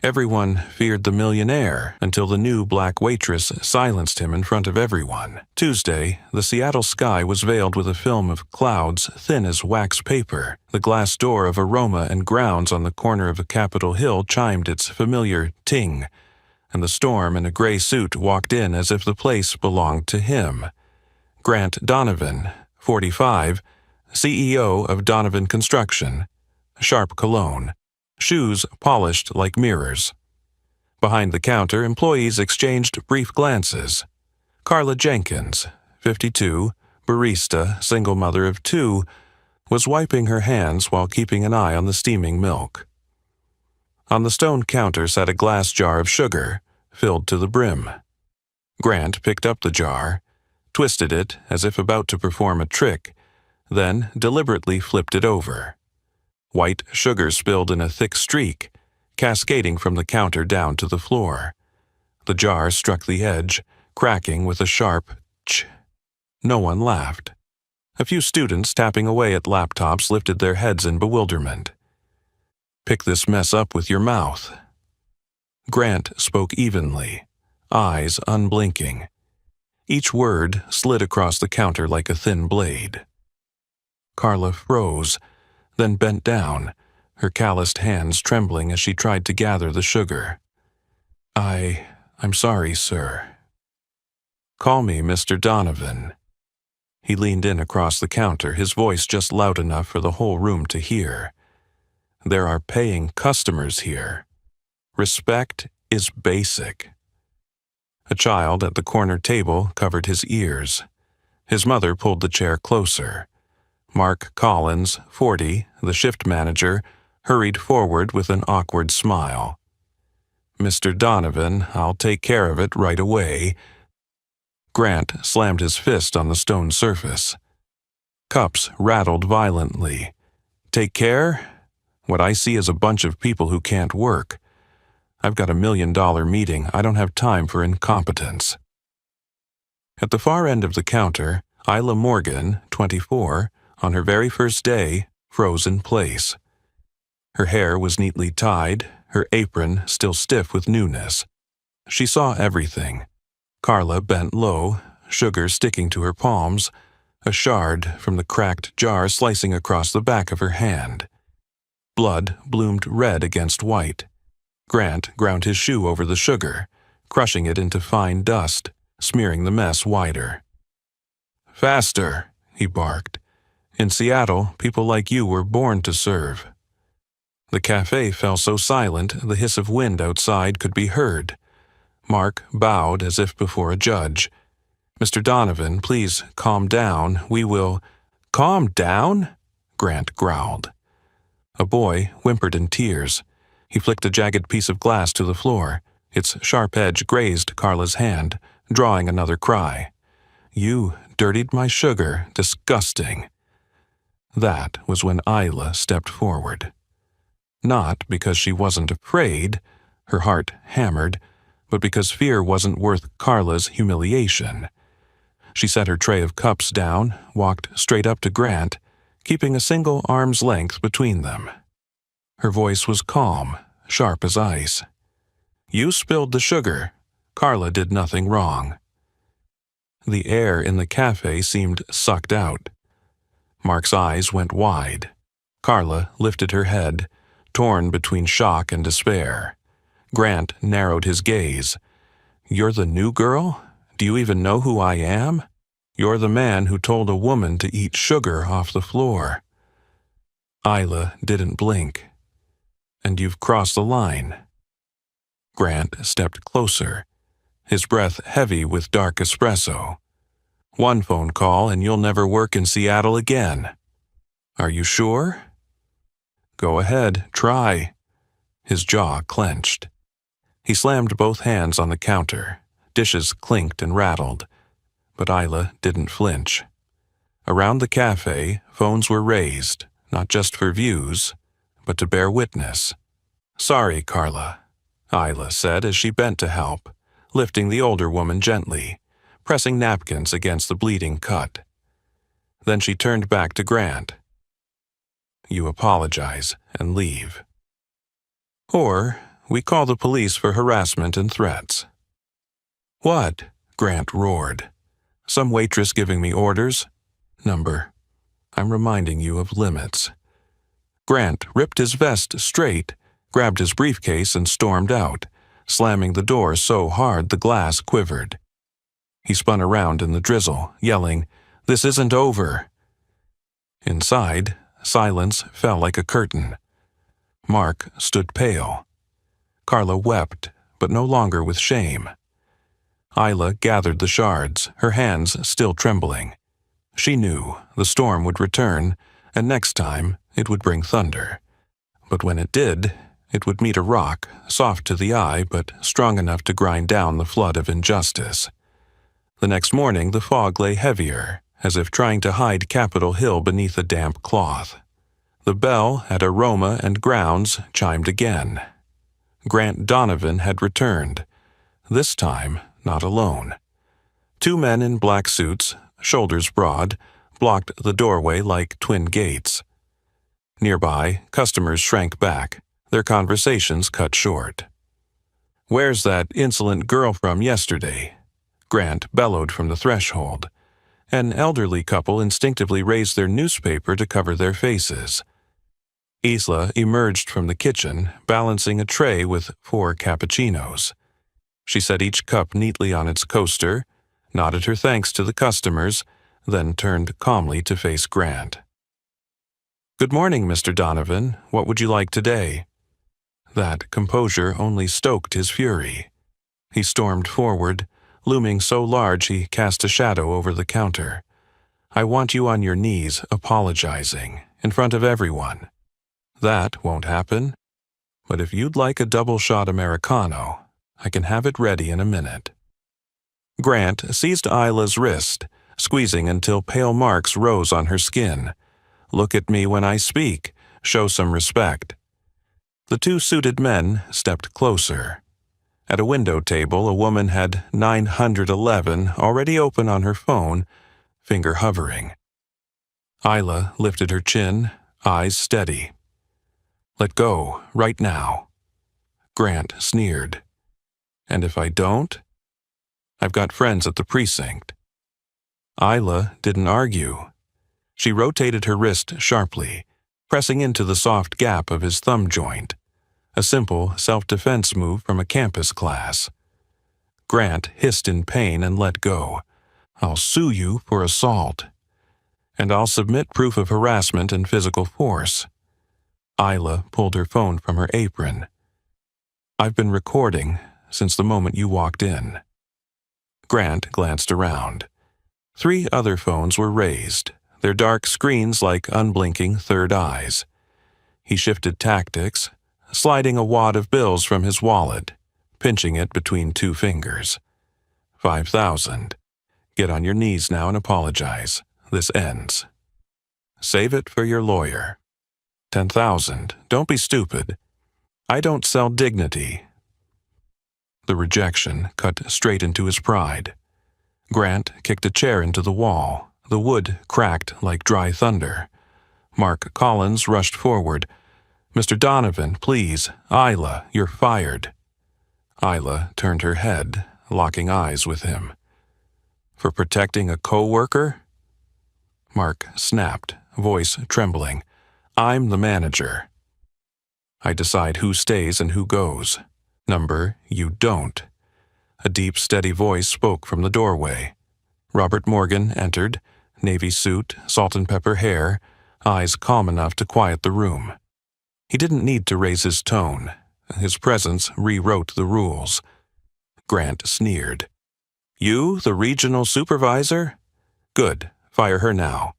Everyone feared the Millionaire until the new black waitress silenced him in front of everyone. Tuesday, the Seattle sky was veiled with a film of clouds thin as wax paper. The glass door of Aroma and Grounds on the corner of Capitol Hill chimed its familiar ting, and the storm in a gray suit walked in as if the place belonged to him. Grant Donovan, 45, CEO of Donovan Construction, sharp cologne, shoes polished like mirrors. Behind the counter, employees exchanged brief glances. Carla Jenkins, 52, barista, single mother of 2, was wiping her hands while keeping an eye on the steaming milk. On the stone counter sat a glass jar of sugar, filled to the brim. Grant picked up the jar, twisted it as if about to perform a trick, then deliberately flipped it over. White sugar spilled in a thick streak, cascading from the counter down to the floor. The jar struck the edge, cracking with a sharp ch. No one laughed. A few students tapping away at laptops lifted their heads in bewilderment. "Pick this mess up with your mouth." Grant spoke evenly, eyes unblinking. Each word slid across the counter like a thin blade. Carla froze, then bent down, her calloused hands trembling as she tried to gather the sugar. I'm sorry, sir." "Call me Mr. Donovan." He leaned in across the counter, his voice just loud enough for the whole room to hear. "There are paying customers here. Respect is basic." A child at the corner table covered his ears. His mother pulled the chair closer. Mark Collins, 40, the shift manager, hurried forward with an awkward smile. "Mr. Donovan, I'll take care of it right away." Grant slammed his fist on the stone surface. Cups rattled violently. "Take care? What I see is a bunch of people who can't work. I've got $1 million meeting. I don't have time for incompetence." At the far end of the counter, Isla Morgan, 24, on her very first day, froze in place. Her hair was neatly tied, her apron still stiff with newness. She saw everything. Carla bent low, sugar sticking to her palms, a shard from the cracked jar slicing across the back of her hand. Blood bloomed red against white. Grant ground his shoe over the sugar, crushing it into fine dust, smearing the mess wider. "Faster," he barked. "In Seattle, people like you were born to serve." The cafe fell so silent the hiss of wind outside could be heard. Mark bowed as if before a judge. "Mr. Donovan, please calm down. We will—" "Calm down?" Grant growled. A boy whimpered in tears. He flicked a jagged piece of glass to the floor. Its sharp edge grazed Carla's hand, drawing another cry. "You dirtied my sugar. Disgusting." That was when Isla stepped forward. Not because she wasn't afraid, her heart hammered, but because fear wasn't worth Carla's humiliation. She set her tray of cups down, walked straight up to Grant, keeping a single arm's length between them. Her voice was calm, sharp as ice. "You spilled the sugar. Carla did nothing wrong." The air in the cafe seemed sucked out. Mark's eyes went wide. Carla lifted her head, torn between shock and despair. Grant narrowed his gaze. "You're the new girl? Do you even know who I am? You're the man who told a woman to eat sugar off the floor." Isla didn't blink. "And you've crossed the line." Grant stepped closer, his breath heavy with dark espresso. "One phone call and you'll never work in Seattle again." "Are you sure?" "Go ahead, try." His jaw clenched. He slammed both hands on the counter. Dishes clinked and rattled. But Isla didn't flinch. Around the cafe, phones were raised, not just for views, but to bear witness. "Sorry, Carla," Isla said as she bent to help, lifting the older woman gently, pressing napkins against the bleeding cut. Then she turned back to Grant. "You apologize and leave. Or We call the police for harassment and threats." "What?" Grant roared. "Some waitress giving me orders?" "Number, I'm reminding you of limits." Grant ripped his vest straight, grabbed his briefcase, and stormed out, slamming the door so hard the glass quivered. He spun around in the drizzle, yelling, "This isn't over!" Inside, silence fell like a curtain. Mark stood pale. Carla wept, but no longer with shame. Isla gathered the shards, her hands still trembling. She knew the storm would return, and next time it would bring thunder. But when it did, it would meet a rock, soft to the eye but strong enough to grind down the flood of injustice. The next morning the fog lay heavier, as if trying to hide Capitol Hill beneath a damp cloth. The bell at Aroma and Grounds chimed again. Grant Donovan had returned, this time not alone. Two men in black suits, shoulders broad, blocked the doorway like twin gates. Nearby, customers shrank back, their conversations cut short. "Where's that insolent girl from yesterday?" Grant bellowed from the threshold. An elderly couple instinctively raised their newspaper to cover their faces. Isla emerged from the kitchen, balancing a tray with 4 cappuccinos. She set each cup neatly on its coaster, nodded her thanks to the customers, then turned calmly to face Grant. "Good morning, Mr. Donovan. What would you like today?" That composure only stoked his fury. He stormed forward, looming so large he cast a shadow over the counter. "I want you on your knees, apologizing, in front of everyone." "That won't happen. But if you'd like a double-shot Americano, I can have it ready in a minute." Grant seized Isla's wrist, squeezing until pale marks rose on her skin. "Look at me when I speak. Show some respect." The two suited men stepped closer. At a window table, a woman had 911 already open on her phone, finger hovering. Isla lifted her chin, eyes steady. "Let go, right now." Grant sneered. "And if I don't? I've got friends at the precinct." Isla didn't argue. She rotated her wrist sharply, pressing into the soft gap of his thumb joint, a simple self-defense move from a campus class. Grant hissed in pain and let go. "I'll sue you for assault. And I'll submit proof of harassment and physical force." Isla pulled her phone from her apron. "I've been recording since the moment you walked in." Grant glanced around. 3 other phones were raised, their dark screens like unblinking third eyes. He shifted tactics, sliding a wad of bills from his wallet, pinching it between 2 fingers. 5,000. Get on your knees now and apologize. This ends. Save it for your lawyer. 10,000. Don't be stupid. I don't sell dignity. The rejection cut straight into his pride. Grant kicked a chair into the wall. The wood cracked like dry thunder. Mark Collins rushed forward. "Mr. Donovan, please. Isla, you're fired." Isla turned her head, locking eyes with him. "For protecting a co-worker?" Mark snapped, voice trembling. "I'm the manager. I decide who stays and who goes. Number, you don't." A deep, steady voice spoke from the doorway. Robert Morgan entered, navy suit, salt and pepper hair, eyes calm enough to quiet the room. He didn't need to raise his tone. His presence rewrote the rules. Grant sneered. "You, the regional supervisor? Good. Fire her now."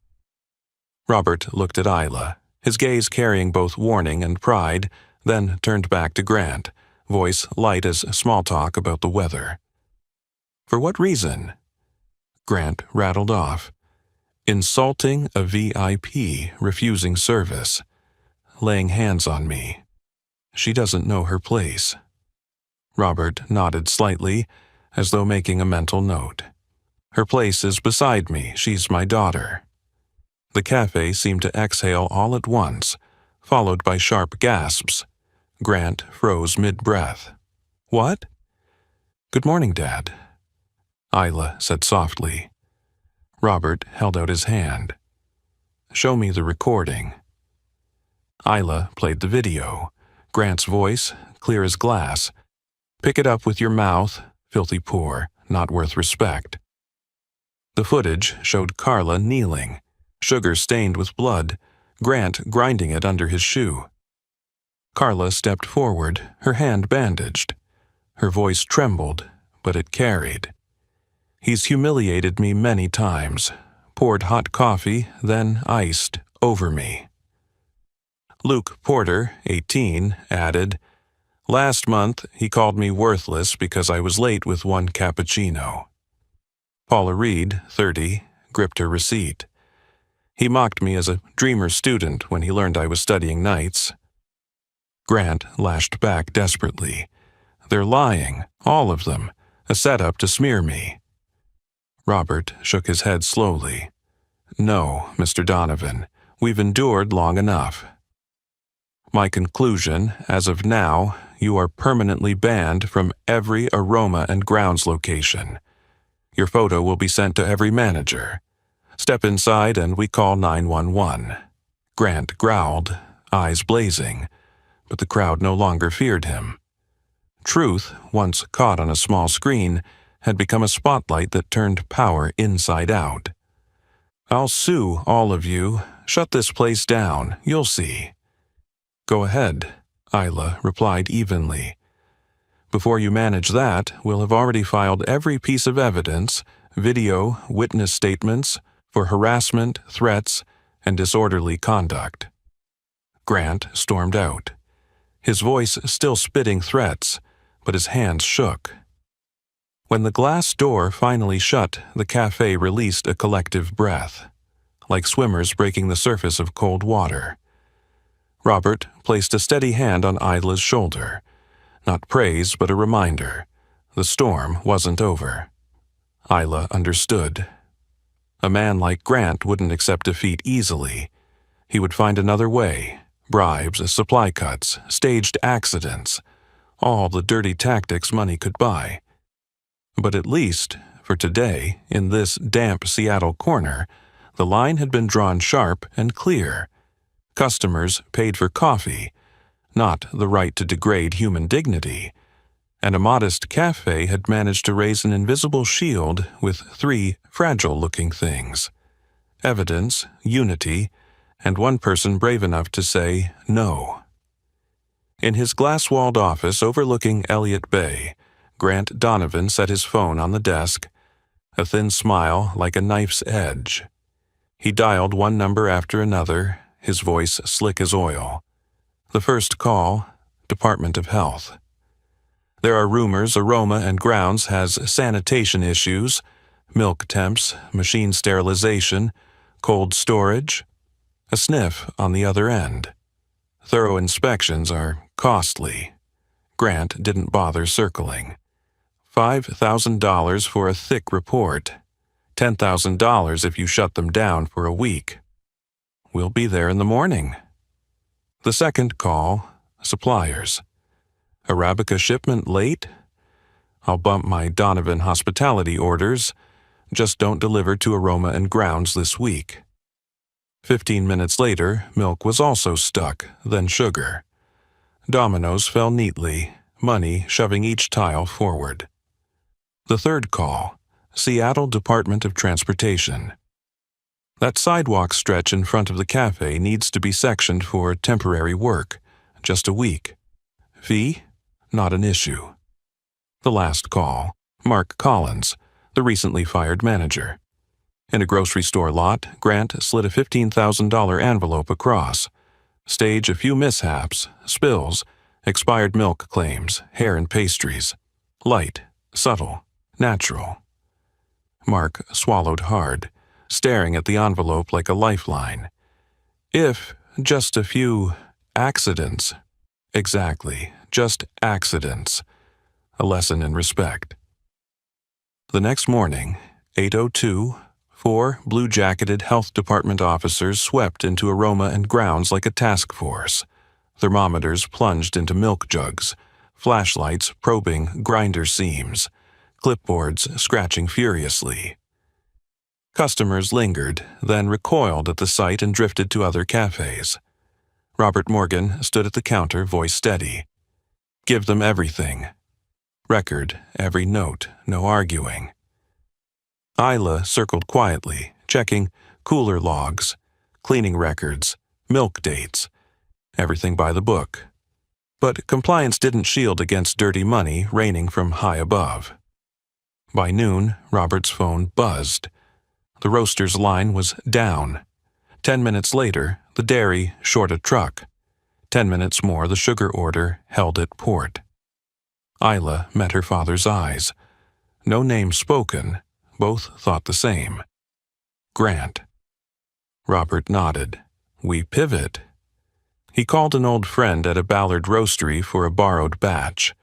Robert looked at Isla, his gaze carrying both warning and pride, then turned back to Grant, voice light as small talk about the weather. "For what reason?" Grant rattled off. "Insulting a VIP, refusing service. Laying hands on me. She doesn't know her place." Robert nodded slightly, as though making a mental note. "Her place is beside me. She's my daughter." The cafe seemed to exhale all at once, followed by sharp gasps. Grant froze mid-breath. What? Good morning, Dad, Isla said softly. Robert held out his hand. Show me the recording. Isla played the video. Grant's voice, clear as glass. Pick it up with your mouth, filthy poor, not worth respect. The footage showed Carla kneeling, sugar stained with blood, Grant grinding it under his shoe. Carla stepped forward, her hand bandaged. Her voice trembled, but it carried. He's humiliated me many times, poured hot coffee, then iced, over me. Luke Porter, 18, added, Last month, he called me worthless because I was late with one cappuccino. Paula Reed, 30, gripped her receipt. He mocked me as a dreamer student when he learned I was studying nights. Grant lashed back desperately. They're lying, all of them, a setup to smear me. Robert shook his head slowly. No, Mr. Donovan, we've endured long enough. My conclusion, as of now, you are permanently banned from every Aroma and Grounds location. Your photo will be sent to every manager. Step inside and we call 911. Grant growled, eyes blazing, but the crowd no longer feared him. Truth, once caught on a small screen, had become a spotlight that turned power inside out. I'll sue all of you. Shut this place down, you'll see. Go ahead, Isla replied evenly. Before you manage that, we'll have already filed every piece of evidence, video, witness statements, for harassment, threats, and disorderly conduct. Grant stormed out, his voice still spitting threats, but his hands shook. When the glass door finally shut, the cafe released a collective breath, like swimmers breaking the surface of cold water. Robert placed a steady hand on Isla's shoulder. Not praise, but a reminder. The storm wasn't over. Isla understood. A man like Grant wouldn't accept defeat easily. He would find another way. Bribes, supply cuts, staged accidents. All the dirty tactics money could buy. But at least, for today, in this damp Seattle corner, the line had been drawn sharp and clear. Customers paid for coffee, not the right to degrade human dignity, and a modest cafe had managed to raise an invisible shield with 3 fragile-looking things: evidence, unity, and one person brave enough to say no. In his glass-walled office overlooking Elliott Bay, Grant Donovan set his phone on the desk, a thin smile like a knife's edge. He dialed one number after another, his voice slick as oil. The first call, Department of Health. There are rumors Aroma and Grounds has sanitation issues, milk temps, machine sterilization, cold storage. A sniff on the other end. Thorough inspections are costly. Grant didn't bother circling. $5,000 for a thick report. $10,000 if you shut them down for a week. We'll be there in the morning. The second call, suppliers. Arabica shipment late? I'll bump my Donovan hospitality orders. Just don't deliver to Aroma and Grounds this week. 15 minutes later, milk was also stuck, then sugar. Dominoes fell neatly, money shoving each tile forward. The third call, Seattle Department of Transportation. That sidewalk stretch in front of the cafe needs to be sectioned for temporary work, just a week. Fee? Not an issue. The last call, Mark Collins, the recently fired manager. In a grocery store lot, Grant slid a $15,000 envelope across. Stage a few mishaps, spills, expired milk claims, hair and pastries. Light, subtle, natural. Mark swallowed hard, staring at the envelope like a lifeline. If just a few accidents. Exactly, just accidents. A lesson in respect. The next morning, 8:02, 4 blue-jacketed health department officers swept into Aroma and Grounds like a task force. Thermometers plunged into milk jugs, flashlights probing grinder seams, clipboards scratching furiously. Customers lingered, then recoiled at the sight and drifted to other cafes. Robert Morgan stood at the counter, voice steady. Give them everything. Record every note, no arguing. Isla circled quietly, checking cooler logs, cleaning records, milk dates, everything by the book. But compliance didn't shield against dirty money raining from high above. By noon, Robert's phone buzzed. The roaster's line was down. 10 minutes later, the dairy short a truck. 10 minutes more, the sugar order held at port. Isla met her father's eyes. No name spoken, both thought the same. Grant. Robert nodded. We pivot. He called an old friend at a Ballard roastery for a borrowed batch.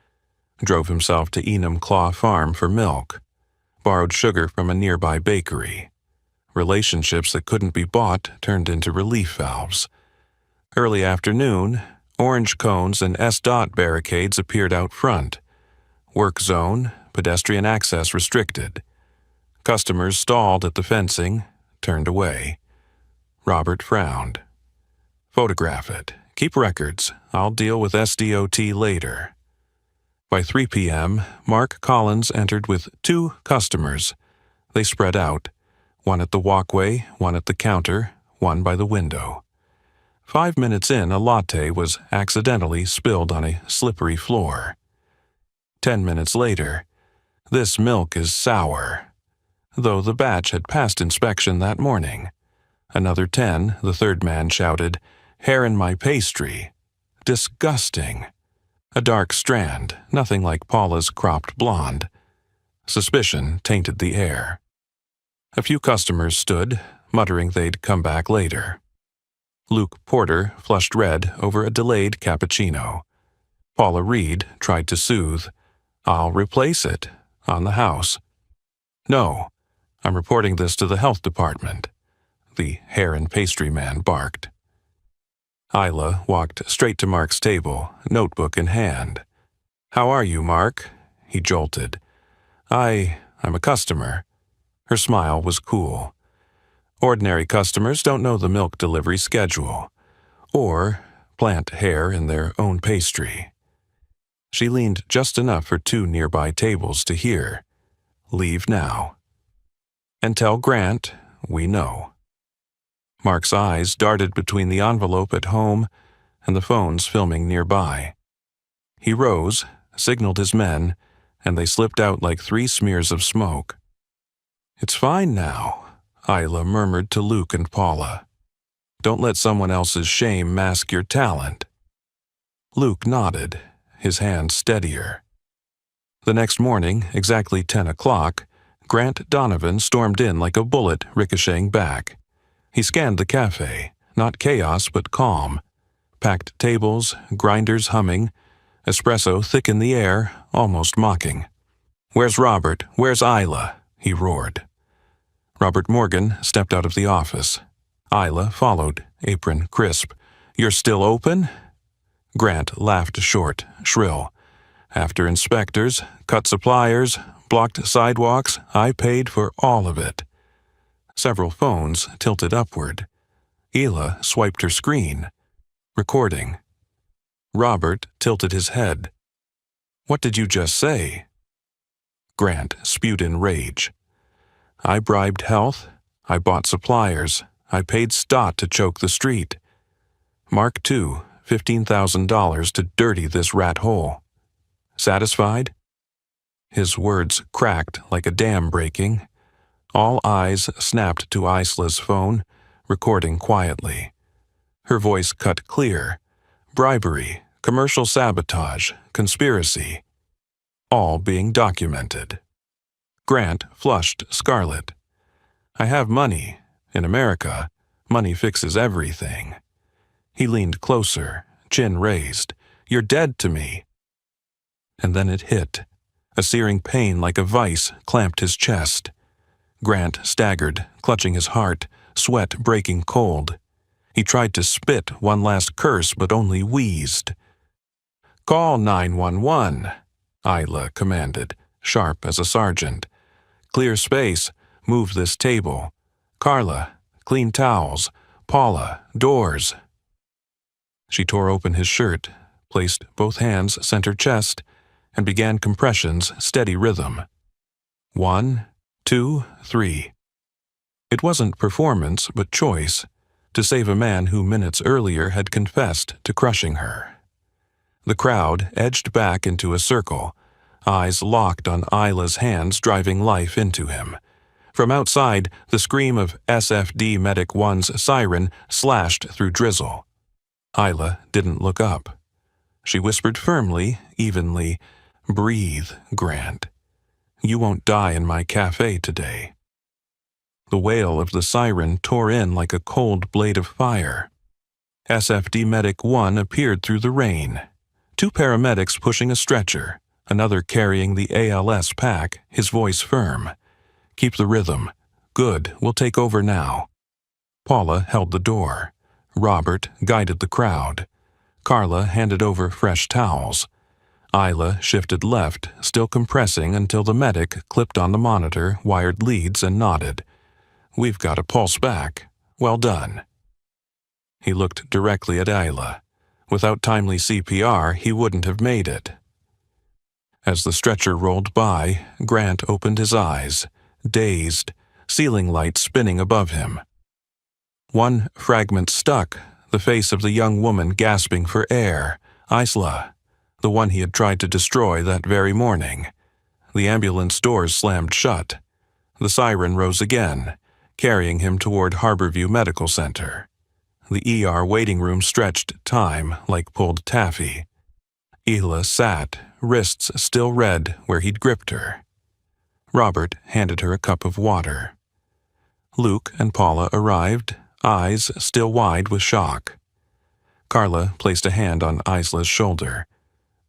Drove himself to Enum-Claw Farm for milk. Borrowed sugar from a nearby bakery. Relationships that couldn't be bought turned into relief valves. Early afternoon, orange cones and S-dot barricades appeared out front. Work zone, pedestrian access restricted. Customers stalled at the fencing, turned away. Robert frowned. Photograph it. Keep records. I'll deal with SDOT later. By 3 p.m., Mark Collins entered with 2 customers. They spread out. One at the walkway, one at the counter, one by the window. 5 minutes in, a latte was accidentally spilled on a slippery floor. 10 minutes later, this milk is sour, though the batch had passed inspection that morning. Another 10, the third man shouted, hair in my pastry. Disgusting. A dark strand, nothing like Paula's cropped blonde. Suspicion tainted the air. A few customers stood, muttering they'd come back later. Luke Porter flushed red over a delayed cappuccino. Paula Reed tried to soothe. I'll replace it, on the house. No, I'm reporting this to the health department, the hair and pastry man barked. Isla walked straight to Mark's table, notebook in hand. How are you, Mark? He jolted. I'm a customer. Her smile was cool. Ordinary customers don't know the milk delivery schedule, or plant hair in their own pastry. She leaned just enough for 2 nearby tables to hear. Leave now. And tell Grant we know. Mark's eyes darted between the envelope at home and the phones filming nearby. He rose, signaled his men, and they slipped out like 3 smears of smoke. It's fine now, Isla murmured to Luke and Paula. Don't let someone else's shame mask your talent. Luke nodded, his hand steadier. The next morning, exactly 10 o'clock, Grant Donovan stormed in like a bullet ricocheting back. He scanned the cafe, not chaos but calm. Packed tables, grinders humming, espresso thick in the air, almost mocking. Where's Robert? Where's Isla? He roared. Robert Morgan stepped out of the office. Isla followed, apron crisp. You're still open? Grant laughed short, shrill. After inspectors, cut suppliers, blocked sidewalks, I paid for all of it. Several phones tilted upward. Isla swiped her screen. Recording. Robert tilted his head. What did you just say? Grant spewed in rage. I bribed health. I bought suppliers. I paid Stott to choke the street. Mark II, $15,000 to dirty this rat hole. Satisfied? His words cracked like a dam breaking. All eyes snapped to Isla's phone, recording quietly. Her voice cut clear. Bribery, commercial sabotage, conspiracy. All being documented. Grant flushed scarlet. I have money. In America, money fixes everything. He leaned closer, chin raised. You're dead to me. And then it hit. A searing pain like a vice clamped his chest. Grant staggered, clutching his heart, sweat breaking cold. He tried to spit one last curse but only wheezed. "Call 911, Isla commanded, sharp as a sergeant. "Clear space. Move this table. Carla, clean towels. Paula, doors." She tore open his shirt, placed both hands center chest, and began compressions steady rhythm. 1, 2, 3. It wasn't performance but choice, to save a man who minutes earlier had confessed to crushing her. The crowd edged back into a circle, eyes locked on Isla's hands driving life into him. From outside, the scream of SFD Medic 1's siren slashed through drizzle. Isla didn't look up. She whispered firmly, evenly, "Breathe, Grant. You won't die in my cafe today." The wail of the siren tore in like a cold blade of fire. SFD Medic 1 appeared through the rain. 2 paramedics pushing a stretcher, another carrying the ALS pack, his voice firm. "Keep the rhythm. Good, we'll take over now." Paula held the door. Robert guided the crowd. Carla handed over fresh towels. Isla shifted left, still compressing until the medic clipped on the monitor, wired leads, and nodded. "We've got a pulse back. Well done." He looked directly at Isla. Without timely CPR, he wouldn't have made it. As the stretcher rolled by, Grant opened his eyes, dazed, ceiling light spinning above him. One fragment stuck, the face of the young woman gasping for air, Isla, the one he had tried to destroy that very morning. The ambulance doors slammed shut. The siren rose again, carrying him toward Harborview Medical Center. The ER waiting room stretched time like pulled taffy. Isla sat, wrists still red where he'd gripped her. Robert handed her a cup of water. Luke and Paula arrived, eyes still wide with shock. Carla placed a hand on Isla's shoulder.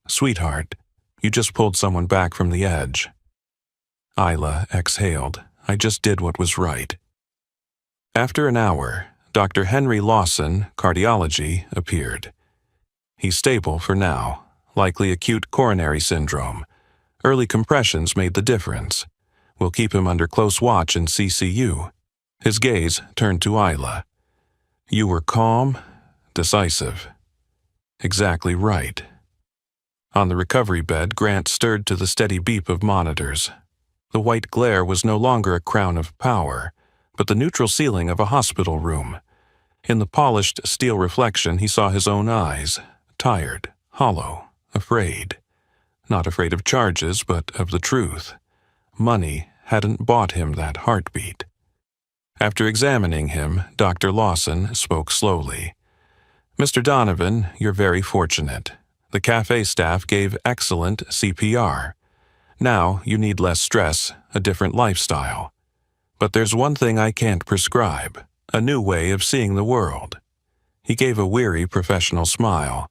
"Sweetheart, you just pulled someone back from the edge." Isla exhaled. "I just did what was right." After an hour, Dr. Henry Lawson, cardiology, appeared. "He's stable for now, likely acute coronary syndrome. Early compressions made the difference. We'll keep him under close watch in CCU." His gaze turned to Isla. "You were calm, decisive." "Exactly right." On the recovery bed, Grant stirred to the steady beep of monitors. The white glare was no longer a crown of power, but the neutral ceiling of a hospital room. In the polished steel reflection, he saw his own eyes, tired, hollow, afraid. Not afraid of charges, but of the truth. Money hadn't bought him that heartbeat. After examining him, Dr. Lawson spoke slowly. "Mr. Donovan, you're very fortunate. The cafe staff gave excellent CPR. Now you need less stress, a different lifestyle. But there's one thing I can't prescribe, a new way of seeing the world." He gave a weary professional smile.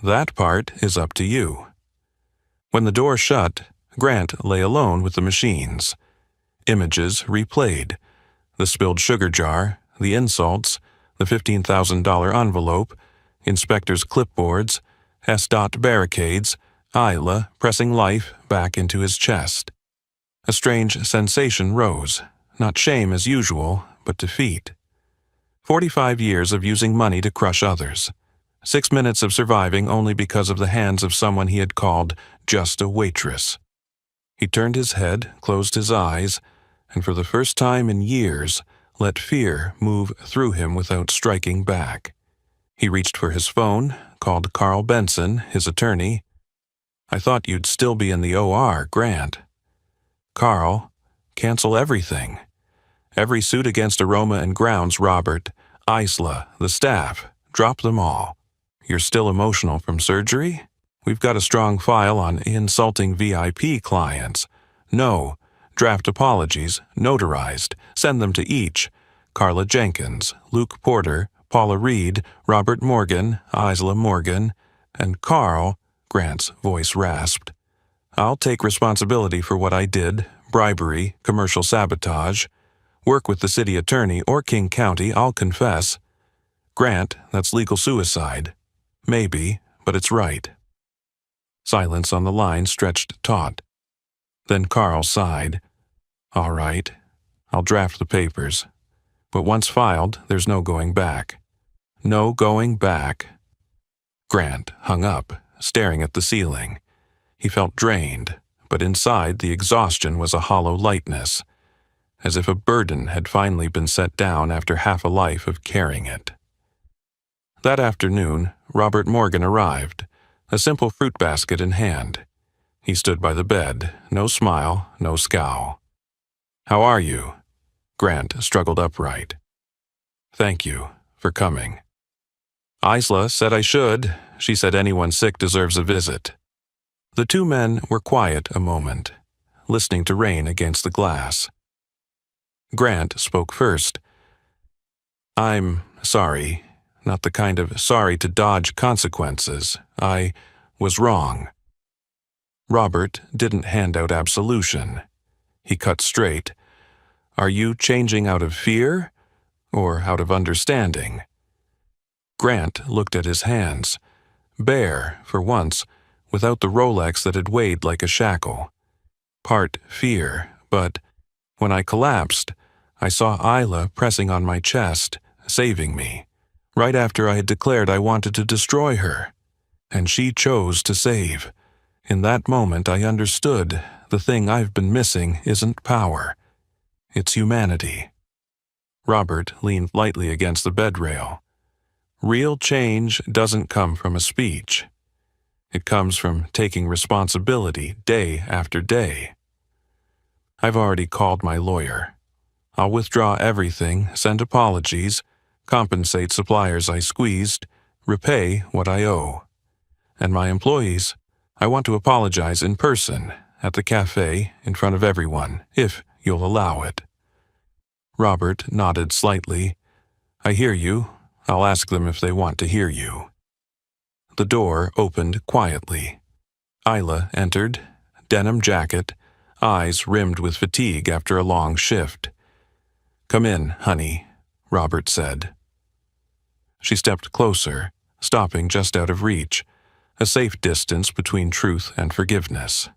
"That part is up to you." When the door shut, Grant lay alone with the machines. Images replayed. The spilled sugar jar, the insults, the $15,000 envelope, inspectors' clipboards, S-dot barricades, Isla pressing life back into his chest. A strange sensation rose, not shame as usual, but defeat. 45 years of using money to crush others. 6 minutes of surviving only because of the hands of someone he had called just a waitress. He turned his head, closed his eyes, and for the first time in years, let fear move through him without striking back. He reached for his phone, called Carl Benson, his attorney. "I thought you'd still be in the OR, Grant." "Carl, cancel everything. Every suit against Aroma and Grounds, Robert, Isla, the staff, drop them all. You're still emotional from surgery? We've got a strong file on insulting VIP clients. No. Draft apologies, notarized, send them to each. Carla Jenkins, Luke Porter, Paula Reed, Robert Morgan, Isla Morgan, and Carl," Grant's voice rasped. "I'll take responsibility for what I did, bribery, commercial sabotage. Work with the city attorney or King County, I'll confess." Grant, that's legal suicide. Maybe, but it's right. Silence on the line stretched taut. Then Carl sighed. All right, I'll draft the papers. But once filed, there's no going back. No going back. Grant hung up, staring at the ceiling. He felt drained, but inside the exhaustion was a hollow lightness, as if a burden had finally been set down after half a life of carrying it. That afternoon, Robert Morgan arrived, a simple fruit basket in hand. He stood by the bed, no smile, no scowl. How are you? Grant struggled upright. Thank you for coming. Isla said I should. She said anyone sick deserves a visit. The two men were quiet a moment, listening to rain against the glass. Grant spoke first. I'm sorry, not the kind of sorry to dodge consequences. I was wrong. Robert didn't hand out absolution. He cut straight. Are you changing out of fear or out of understanding? Grant looked at his hands, bare for once, without the Rolex that had weighed like a shackle. Part fear, but when I collapsed, I saw Isla pressing on my chest, saving me, right after I had declared I wanted to destroy her. And she chose to save. In that moment I understood the thing I've been missing isn't power. It's humanity. Robert leaned lightly against the bed rail. Real change doesn't come from a speech. It comes from taking responsibility day after day. I've already called my lawyer. I'll withdraw everything, send apologies, compensate suppliers I squeezed, repay what I owe. And my employees, I want to apologize in person, at the cafe, in front of everyone, if you'll allow it. Robert nodded slightly. I hear you. I'll ask them if they want to hear you. The door opened quietly. Isla entered, denim jacket, eyes rimmed with fatigue after a long shift. Come in, honey, Robert said. She stepped closer, stopping just out of reach, a safe distance between truth and forgiveness.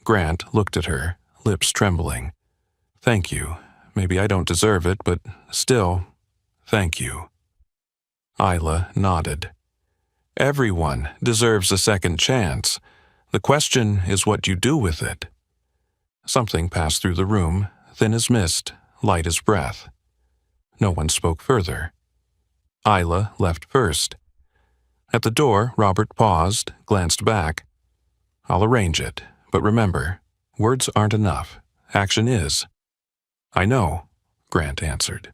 Grant looked at her, lips trembling. Thank you. Maybe I don't deserve it, but still, thank you. Isla nodded. Everyone deserves a second chance. The question is what you do with it. Something passed through the room, thin as mist, light as breath. No one spoke further. Isla left first. At the door, Robert paused, glanced back. I'll arrange it, but remember, words aren't enough. Action is. I know, Grant answered.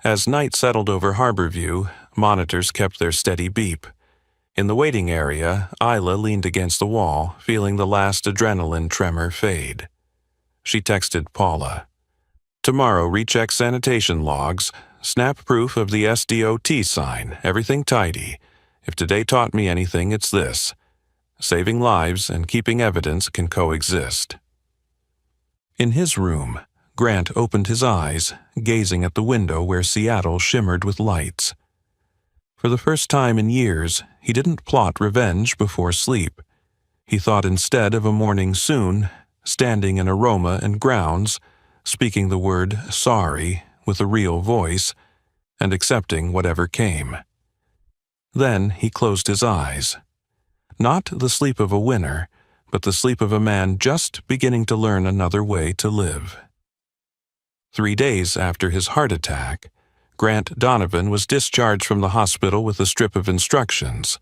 As night settled over Harborview, monitors kept their steady beep. In the waiting area, Isla leaned against the wall, feeling the last adrenaline tremor fade. She texted Paula. Tomorrow, recheck sanitation logs, snap proof of the SDOT sign, everything tidy. If today taught me anything, it's this. Saving lives and keeping evidence can coexist. In his room, Grant opened his eyes, gazing at the window where Seattle shimmered with lights. For the first time in years, he didn't plot revenge before sleep. He thought instead of a morning soon, standing in Aroma and Grounds, speaking the word sorry with a real voice, and accepting whatever came. Then he closed his eyes. Not the sleep of a winner, but the sleep of a man just beginning to learn another way to live. 3 days after his heart attack, Grant Donovan was discharged from the hospital with a strip of instructions.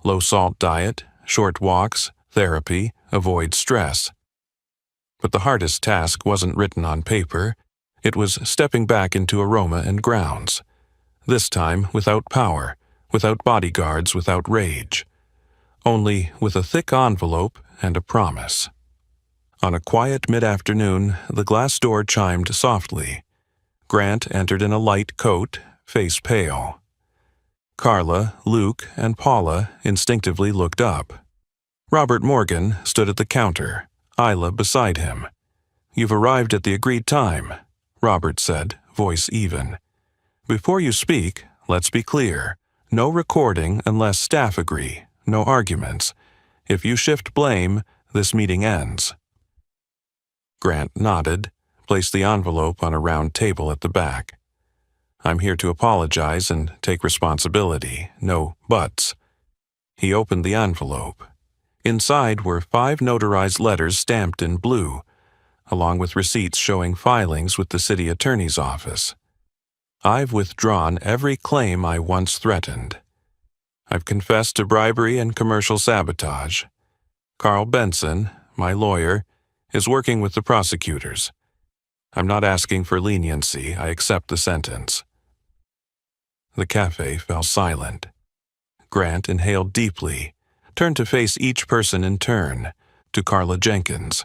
Low-salt diet, short walks, therapy, avoid stress. But the hardest task wasn't written on paper. It was stepping back into Aroma and Grounds. This time without power, without bodyguards, without rage. Only with a thick envelope and a promise. On a quiet mid-afternoon, the glass door chimed softly. Grant entered in a light coat, face pale. Carla, Luke, and Paula instinctively looked up. Robert Morgan stood at the counter, Isla beside him. You've arrived at the agreed time, Robert said, voice even. Before you speak, Let's be clear. No recording unless staff agree. No arguments. If you shift blame, this meeting ends." Grant nodded, placed the envelope on a round table at the back. "I'm here to apologize and take responsibility. No buts." He opened the envelope. Inside were 5 notarized letters stamped in blue, along with receipts showing filings with the city attorney's office. "I've withdrawn every claim I once threatened. I've confessed to bribery and commercial sabotage. Carl Benson, my lawyer, is working with the prosecutors. I'm not asking for leniency. I accept the sentence." The cafe fell silent. Grant inhaled deeply, turned to face each person in turn, to Carla Jenkins.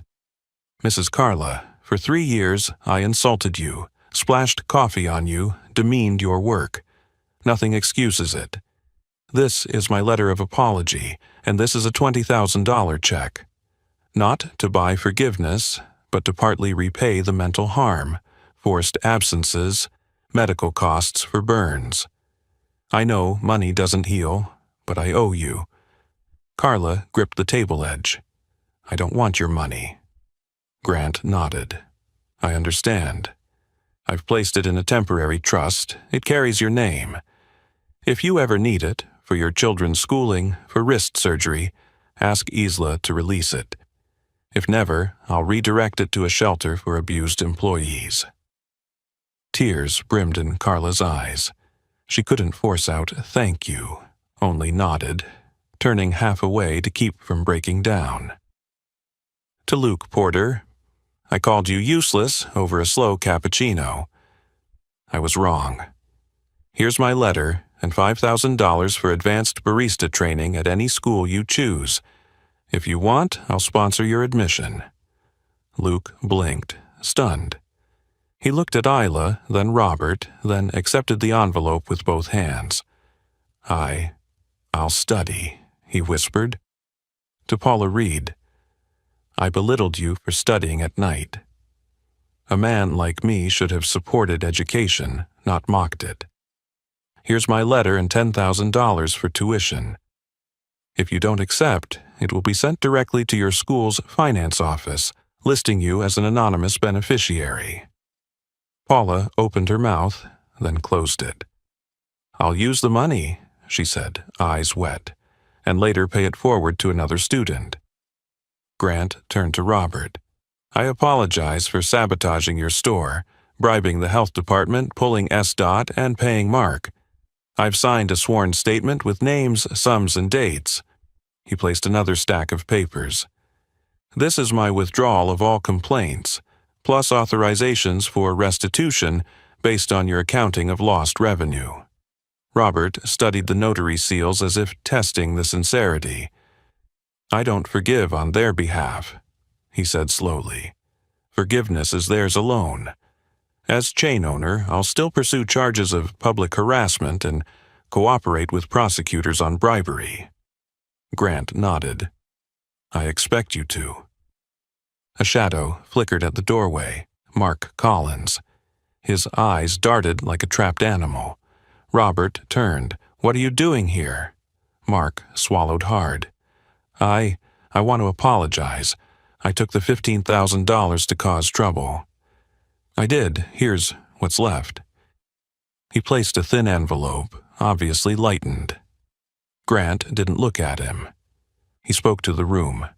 "Mrs. Carla, for 3 years I insulted you, splashed coffee on you, demeaned your work. Nothing excuses it. This is my letter of apology, and this is a $20,000 check. Not to buy forgiveness, but to partly repay the mental harm, forced absences, medical costs for burns. I know money doesn't heal, but I owe you." Carla gripped the table edge. "I don't want your money." Grant nodded. "I understand. I've placed it in a temporary trust. It carries your name. If you ever need it, for your children's schooling, for wrist surgery, ask Isla to release it. If never, I'll redirect it to a shelter for abused employees." Tears brimmed in Carla's eyes. She couldn't force out "thank you," only nodded, turning half away to keep from breaking down. To Luke Porter, "I called you useless over a slow cappuccino. I was wrong. Here's my letter and $5,000 for advanced barista training at any school you choose. If you want, I'll sponsor your admission." Luke blinked, stunned. He looked at Isla, then Robert, then accepted the envelope with both hands. I'll study," he whispered. To Paula Reed, "I belittled you for studying at night. A man like me should have supported education, not mocked it. Here's my letter and $10,000 for tuition. If you don't accept, it will be sent directly to your school's finance office, listing you as an anonymous beneficiary." Paula opened her mouth, then closed it. "I'll use the money," she said, eyes wet, "and later pay it forward to another student." Grant turned to Robert. "I apologize for sabotaging your store, bribing the health department, pulling SDOT, and paying Mark. I've signed a sworn statement with names, sums, and dates." He placed another stack of papers. "This is my withdrawal of all complaints, plus authorizations for restitution based on your accounting of lost revenue." Robert studied the notary seals as if testing the sincerity. "I don't forgive on their behalf," he said slowly. "Forgiveness is theirs alone. As chain owner, I'll still pursue charges of public harassment and cooperate with prosecutors on bribery." Grant nodded. "I expect you to." A shadow flickered at the doorway, Mark Collins. His eyes darted like a trapped animal. Robert turned. "What are you doing here?" Mark swallowed hard. I want to apologize. I took the $15,000 to cause trouble." "I did. Here's what's left." He placed a thin envelope, obviously lightened. Grant didn't look at him. He spoke to the room.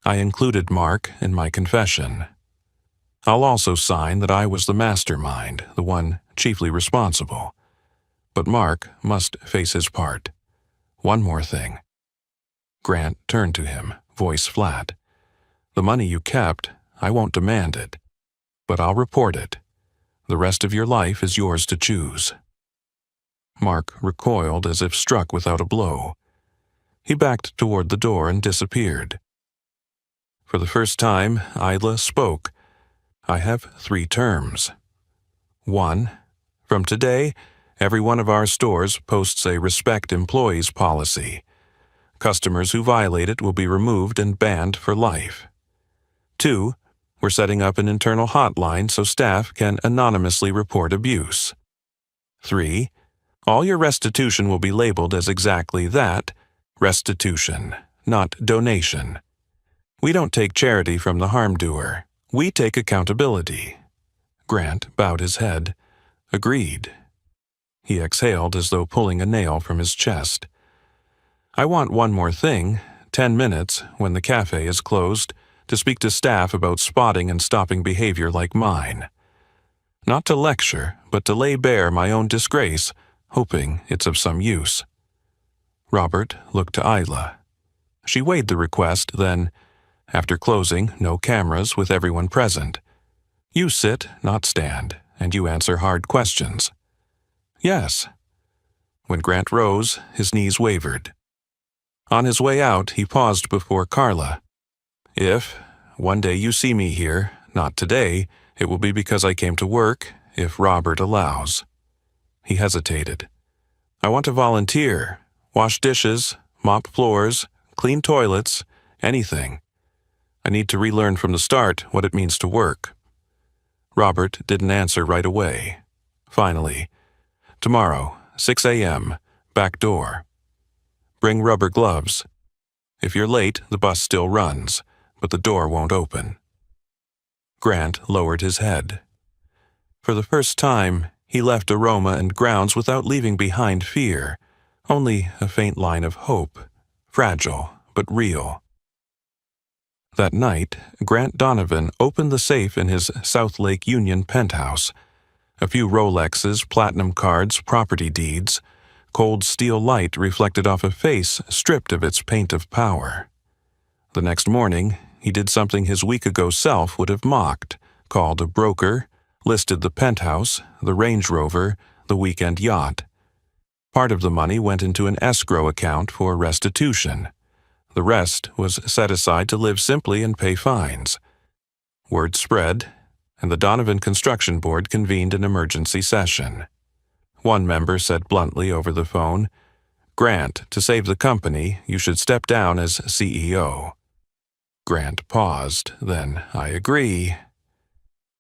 "I included Mark in my confession. I'll also sign that I was the mastermind, the one chiefly responsible. But Mark must face his part. One more thing." Grant turned to him, voice flat. "The money you kept, I won't demand it. But I'll report it. The rest of your life is yours to choose." Mark recoiled as if struck without a blow. He backed toward the door and disappeared. For the first time, Isla spoke. "I have 3 terms. 1. From today, every one of our stores posts a respect employees policy. Customers who violate it will be removed and banned for life. 2. We're setting up an internal hotline so staff can anonymously report abuse. 3. All your restitution will be labeled as exactly that, restitution, not donation. We don't take charity from the harm-doer. We take accountability." Grant bowed his head. Agreed. He exhaled as though pulling a nail from his chest. "I want one more thing, 10 minutes, when the cafe is closed, to speak to staff about spotting and stopping behavior like mine. Not to lecture, but to lay bare my own disgrace, hoping it's of some use." Robert looked to Isla. She weighed the request, then, after closing, no cameras with everyone present. "You sit, not stand, and you answer hard questions." "Yes." When Grant rose, his knees wavered. On his way out, he paused before Carla. "If one day you see me here, not today, it will be because I came to work, if Robert allows." He hesitated. "I want to volunteer, wash dishes, mop floors, clean toilets, anything. I need to relearn from the start what it means to work." Robert didn't answer right away. Finally, "Tomorrow, 6 a.m., back door. Bring rubber gloves. If you're late, the bus still runs, but the door won't open." Grant lowered his head. For the first time, he left Aroma and grounds without leaving behind fear, only a faint line of hope, fragile but real. That night, Grant Donovan opened the safe in his South Lake Union penthouse. A few Rolexes, platinum cards, property deeds. Cold steel light reflected off a face stripped of its paint of power. The next morning, he did something his week-ago self would have mocked, called a broker, listed the penthouse, the Range Rover, the weekend yacht. Part of the money went into an escrow account for restitution. The rest was set aside to live simply and pay fines. Word spread, and the Donovan Construction Board convened an emergency session. One member said bluntly over the phone, "Grant, to save the company, you should step down as CEO." Grant paused, then, "I agree."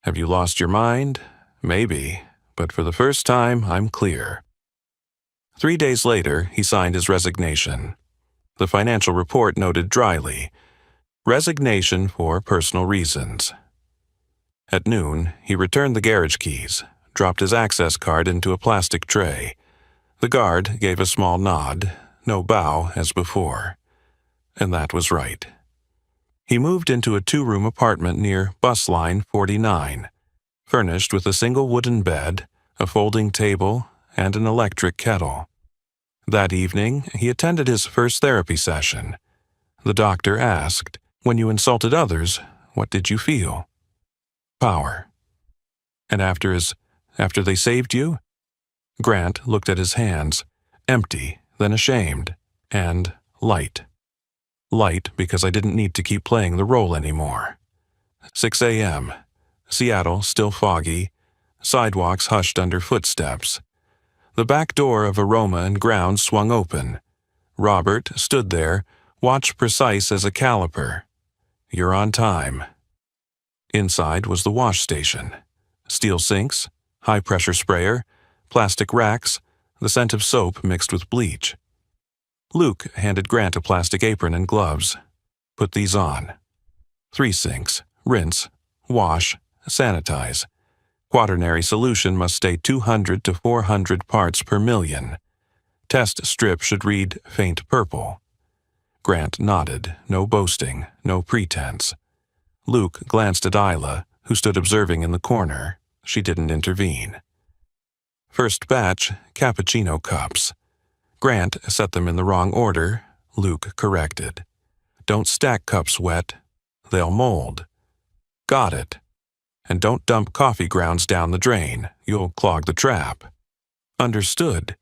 "Have you lost your mind? Maybe, but for the first time, I'm clear." 3 days later, he signed his resignation. The financial report noted dryly, "Resignation for personal reasons." At noon, he returned the garage keys, dropped his access card into a plastic tray. The guard gave a small nod, no bow as before. And that was right. He moved into a 2-room apartment near Bus Line 49, furnished with a single wooden bed, a folding table, and an electric kettle. That evening, he attended his first therapy session. The doctor asked, "When you insulted others, what did you feel?" "Power." "And after they saved you?" Grant looked at his hands, empty, then ashamed, and light. Light because I didn't need to keep playing the role anymore. 6 a.m. Seattle still foggy, sidewalks hushed under footsteps. The back door of Aroma and Grounds swung open. Robert stood there, watch precise as a caliper. "You're on time." Inside was the wash station. Steel sinks, high-pressure sprayer, plastic racks, the scent of soap mixed with bleach. Luke handed Grant a plastic apron and gloves. "Put these on." 3 sinks, rinse, wash, sanitize. Quaternary solution must stay 200 to 400 parts per million. Test strip should read faint purple. Grant nodded, no boasting, no pretense. Luke glanced at Isla, who stood observing in the corner. She didn't intervene. First batch, cappuccino cups. Grant set them in the wrong order. Luke corrected. "Don't stack cups wet. They'll mold." "Got it. And don't dump coffee grounds down the drain. You'll clog the trap." "Understood."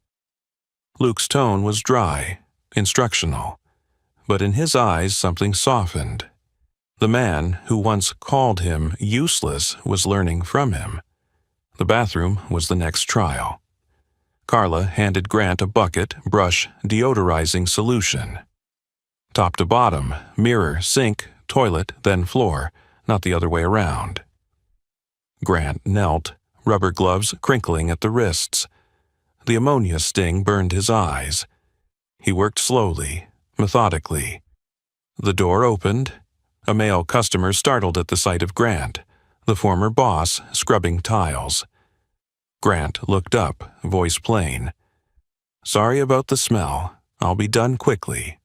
Luke's tone was dry, instructional, but in his eyes something softened. The man who once called him useless was learning from him. The bathroom was the next trial. Carla handed Grant a bucket, brush, deodorizing solution. Top to bottom, mirror, sink, toilet, then floor, not the other way around. Grant knelt, rubber gloves crinkling at the wrists. The ammonia sting burned his eyes. He worked slowly, methodically. The door opened. A male customer startled at the sight of Grant, the former boss, scrubbing tiles. Grant looked up, voice plain. "Sorry about the smell. I'll be done quickly."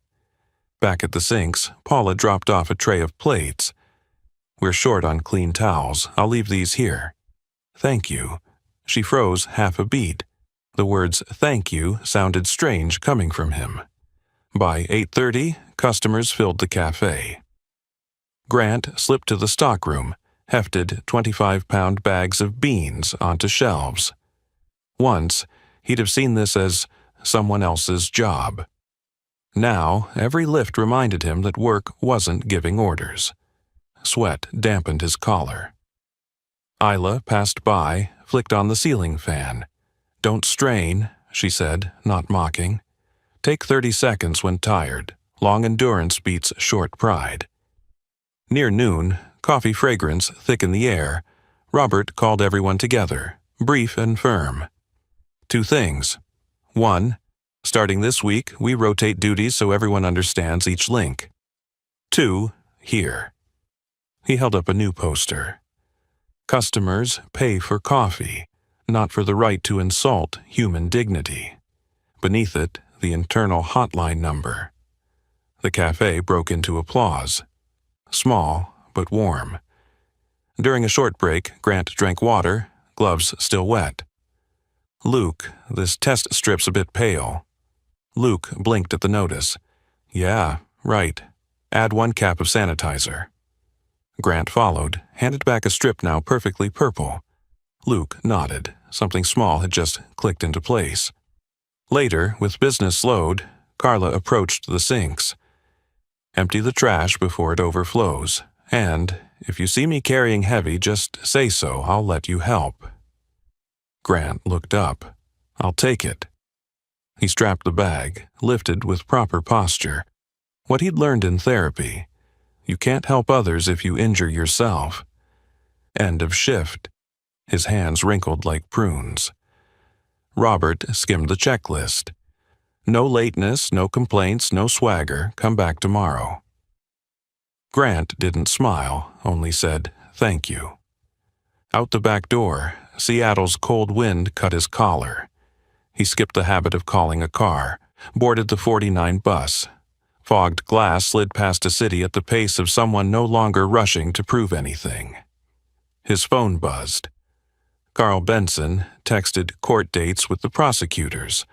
Back at the sinks, Paula dropped off a tray of plates. "We're short on clean towels. I'll leave these here." "Thank you." She froze half a beat. The words "thank you" sounded strange coming from him. By 8:30, customers filled the cafe. Grant slipped to the stockroom, hefted 25-pound bags of beans onto shelves. Once, he'd have seen this as someone else's job. Now, every lift reminded him that work wasn't giving orders. Sweat dampened his collar. Isla passed by, flicked on the ceiling fan. "Don't strain," she said, not mocking. "Take 30 seconds when tired. Long endurance beats short pride." Near noon, coffee fragrance thick in the air, Robert called everyone together, brief and firm. 2 things. 1. Starting this week, we rotate duties so everyone understands each link. 2. Here. He held up a new poster. Customers pay for coffee, not for the right to insult human dignity. Beneath it, the internal hotline number. The cafe broke into applause. Small, but warm. During a short break, Grant drank water, gloves still wet. "Luke, this test strip's a bit pale." Luke blinked at the notice. "Yeah, right. Add 1 cap of sanitizer." Grant followed, handed back a strip now perfectly purple. Luke nodded. Something small had just clicked into place. Later, with business slowed, Carla approached the sinks. "Empty the trash before it overflows, and if you see me carrying heavy, just say so. I'll let you help." Grant looked up. "I'll take it." He strapped the bag, lifted with proper posture. What he'd learned in therapy. You can't help others if you injure yourself. End of shift. His hands wrinkled like prunes. Robert skimmed the checklist. No lateness, no complaints, no swagger. Come back tomorrow. Grant didn't smile, only said, "Thank you." Out the back door, Seattle's cold wind cut his collar. He skipped the habit of calling a car, boarded the 49 bus. Fogged glass slid past a city at the pace of someone no longer rushing to prove anything. His phone buzzed. Carl Benson texted court dates with the prosecutors.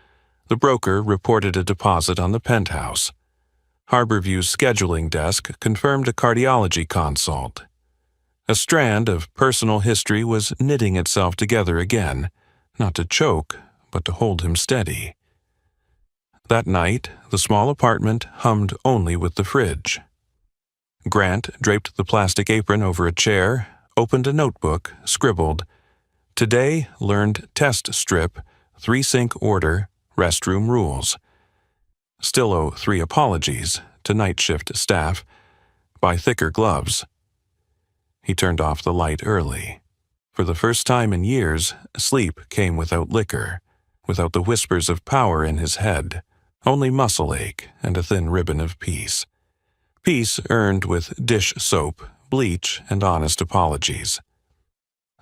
The broker reported a deposit on the penthouse. Harborview's scheduling desk confirmed a cardiology consult. A strand of personal history was knitting itself together again, not to choke, but to hold him steady. That night, the small apartment hummed only with the fridge. Grant draped the plastic apron over a chair, opened a notebook, scribbled, "Today learned test strip, 3-sink order, restroom rules." Still owe 3 apologies to night shift staff. Buy thicker gloves. He turned off the light early. For the first time in years, sleep came without liquor, without the whispers of power in his head, only muscle ache and a thin ribbon of peace. Peace earned with dish soap, bleach, and honest apologies.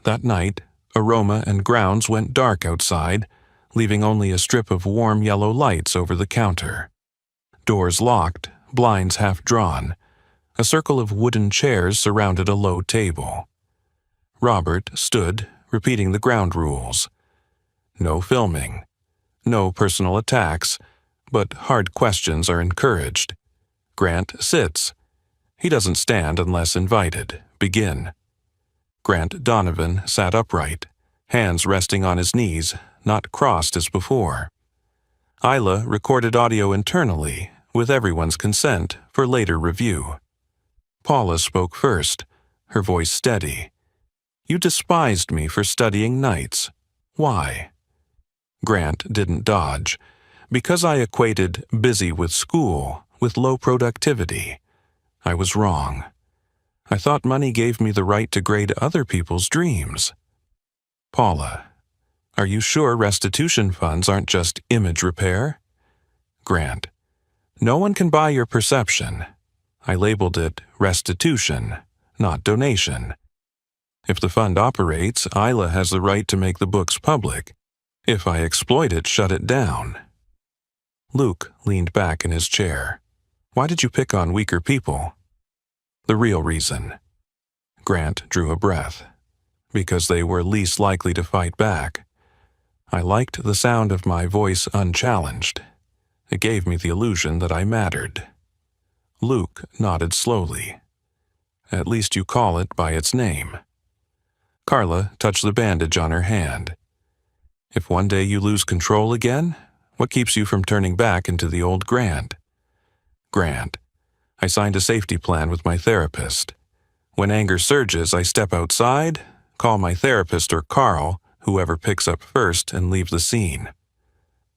That night, aroma and grounds went dark outside, leaving only a strip of warm yellow lights over the counter. Doors locked, blinds half drawn. A circle of wooden chairs surrounded a low table. Robert stood, repeating the ground rules. No filming. No personal attacks, but hard questions are encouraged. Grant sits. He doesn't stand unless invited. Begin. Grant Donovan sat upright, hands resting on his knees, not crossed as before. Isla recorded audio internally, with everyone's consent, for later review. Paula spoke first, her voice steady. "You despised me for studying nights. Why?" Grant didn't dodge. "Because I equated busy with school with low productivity. I was wrong. I thought money gave me the right to grade other people's dreams." Paula. Are you sure restitution funds aren't just image repair? Grant. No one can buy your perception. I labeled it restitution, not donation. If the fund operates, Isla has the right to make the books public. If I exploit it, shut it down. Luke leaned back in his chair. Why did you pick on weaker people? The real reason. Grant drew a breath. Because they were least likely to fight back. I liked the sound of my voice unchallenged. It gave me the illusion that I mattered. Luke nodded slowly. At least you call it by its name. Carla touched the bandage on her hand. If one day you lose control again, what keeps you from turning back into the old Grant? Grant. I signed a safety plan with my therapist. When anger surges, I step outside, call my therapist or Carl, whoever picks up first, and leave the scene.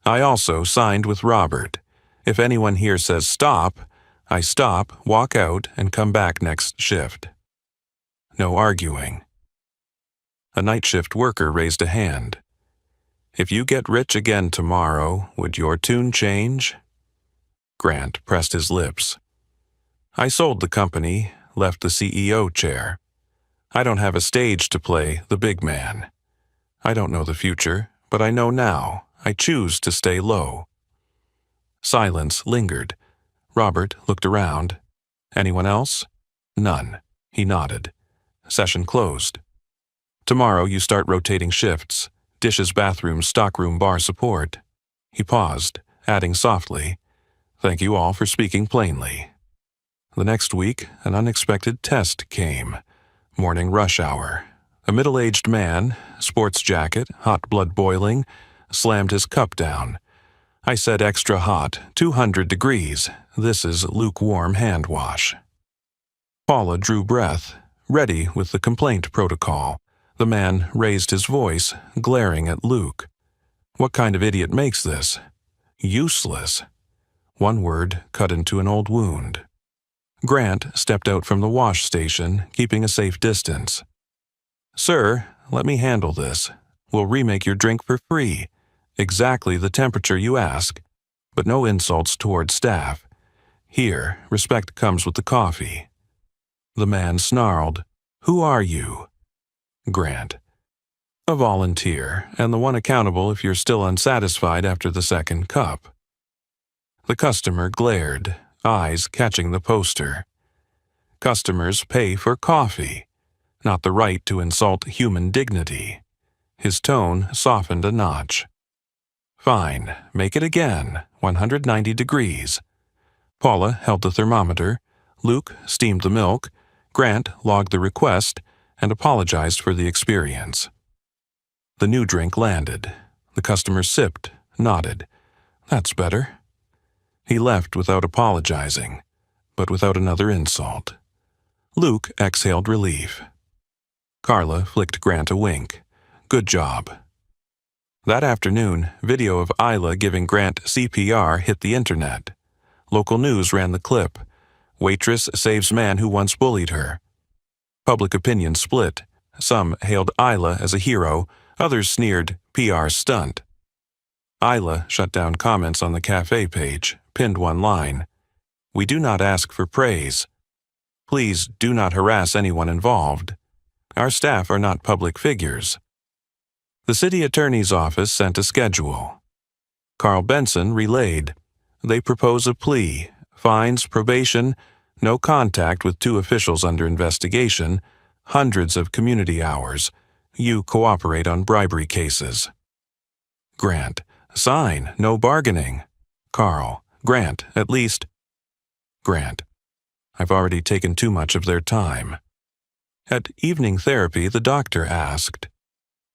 I also signed with Robert. If anyone here says stop, I stop, walk out, and come back next shift. No arguing. A night shift worker raised a hand. If you get rich again tomorrow, would your tune change? Grant pressed his lips. I sold the company, left the CEO chair. I don't have a stage to play the big man. I don't know the future, but I know now. I choose to stay low. Silence lingered. Robert looked around. Anyone else? None. He nodded. Session closed. Tomorrow you start rotating shifts. Dishes, bathroom, stockroom, bar support. He paused, adding softly, Thank you all for speaking plainly. The next week, an unexpected test came. Morning rush hour. A middle-aged man, sports jacket, hot blood boiling, slammed his cup down. I said extra hot, 200 degrees. This is lukewarm hand wash. Paula drew breath, ready with the complaint protocol. The man raised his voice, glaring at Luke. What kind of idiot makes this? Useless. One word cut into an old wound. Grant stepped out from the wash station, keeping a safe distance. Sir, let me handle this. We'll remake your drink for free. Exactly the temperature you ask. But no insults toward staff. Here, respect comes with the coffee. The man snarled, Who are you? Grant. A volunteer, and the one accountable if you're still unsatisfied after the second cup. The customer glared, eyes catching the poster. Customers pay for coffee, not the right to insult human dignity. His tone softened a notch. Fine, make it again, 190 degrees. Paula held the thermometer, Luke steamed the milk, Grant logged the request, and apologized for the experience. The new drink landed. The customer sipped, nodded. That's better. He left without apologizing, but without another insult. Luke exhaled relief. Carla flicked Grant a wink. Good job. That afternoon, video of Isla giving Grant CPR hit the internet. Local news ran the clip. Waitress saves man who once bullied her. Public opinion split. Some hailed Isla as a hero, others sneered, PR stunt. Isla shut down comments on the cafe page, pinned one line. We do not ask for praise. Please do not harass anyone involved. Our staff are not public figures. The city attorney's office sent a schedule. Carl Benson relayed. They propose a plea, fines, probation, no contact with 2 officials under investigation, hundreds of community hours. You cooperate on bribery cases. Grant. Sign, no bargaining. Carl. Grant, at least. Grant. I've already taken too much of their time. At evening therapy, the doctor asked,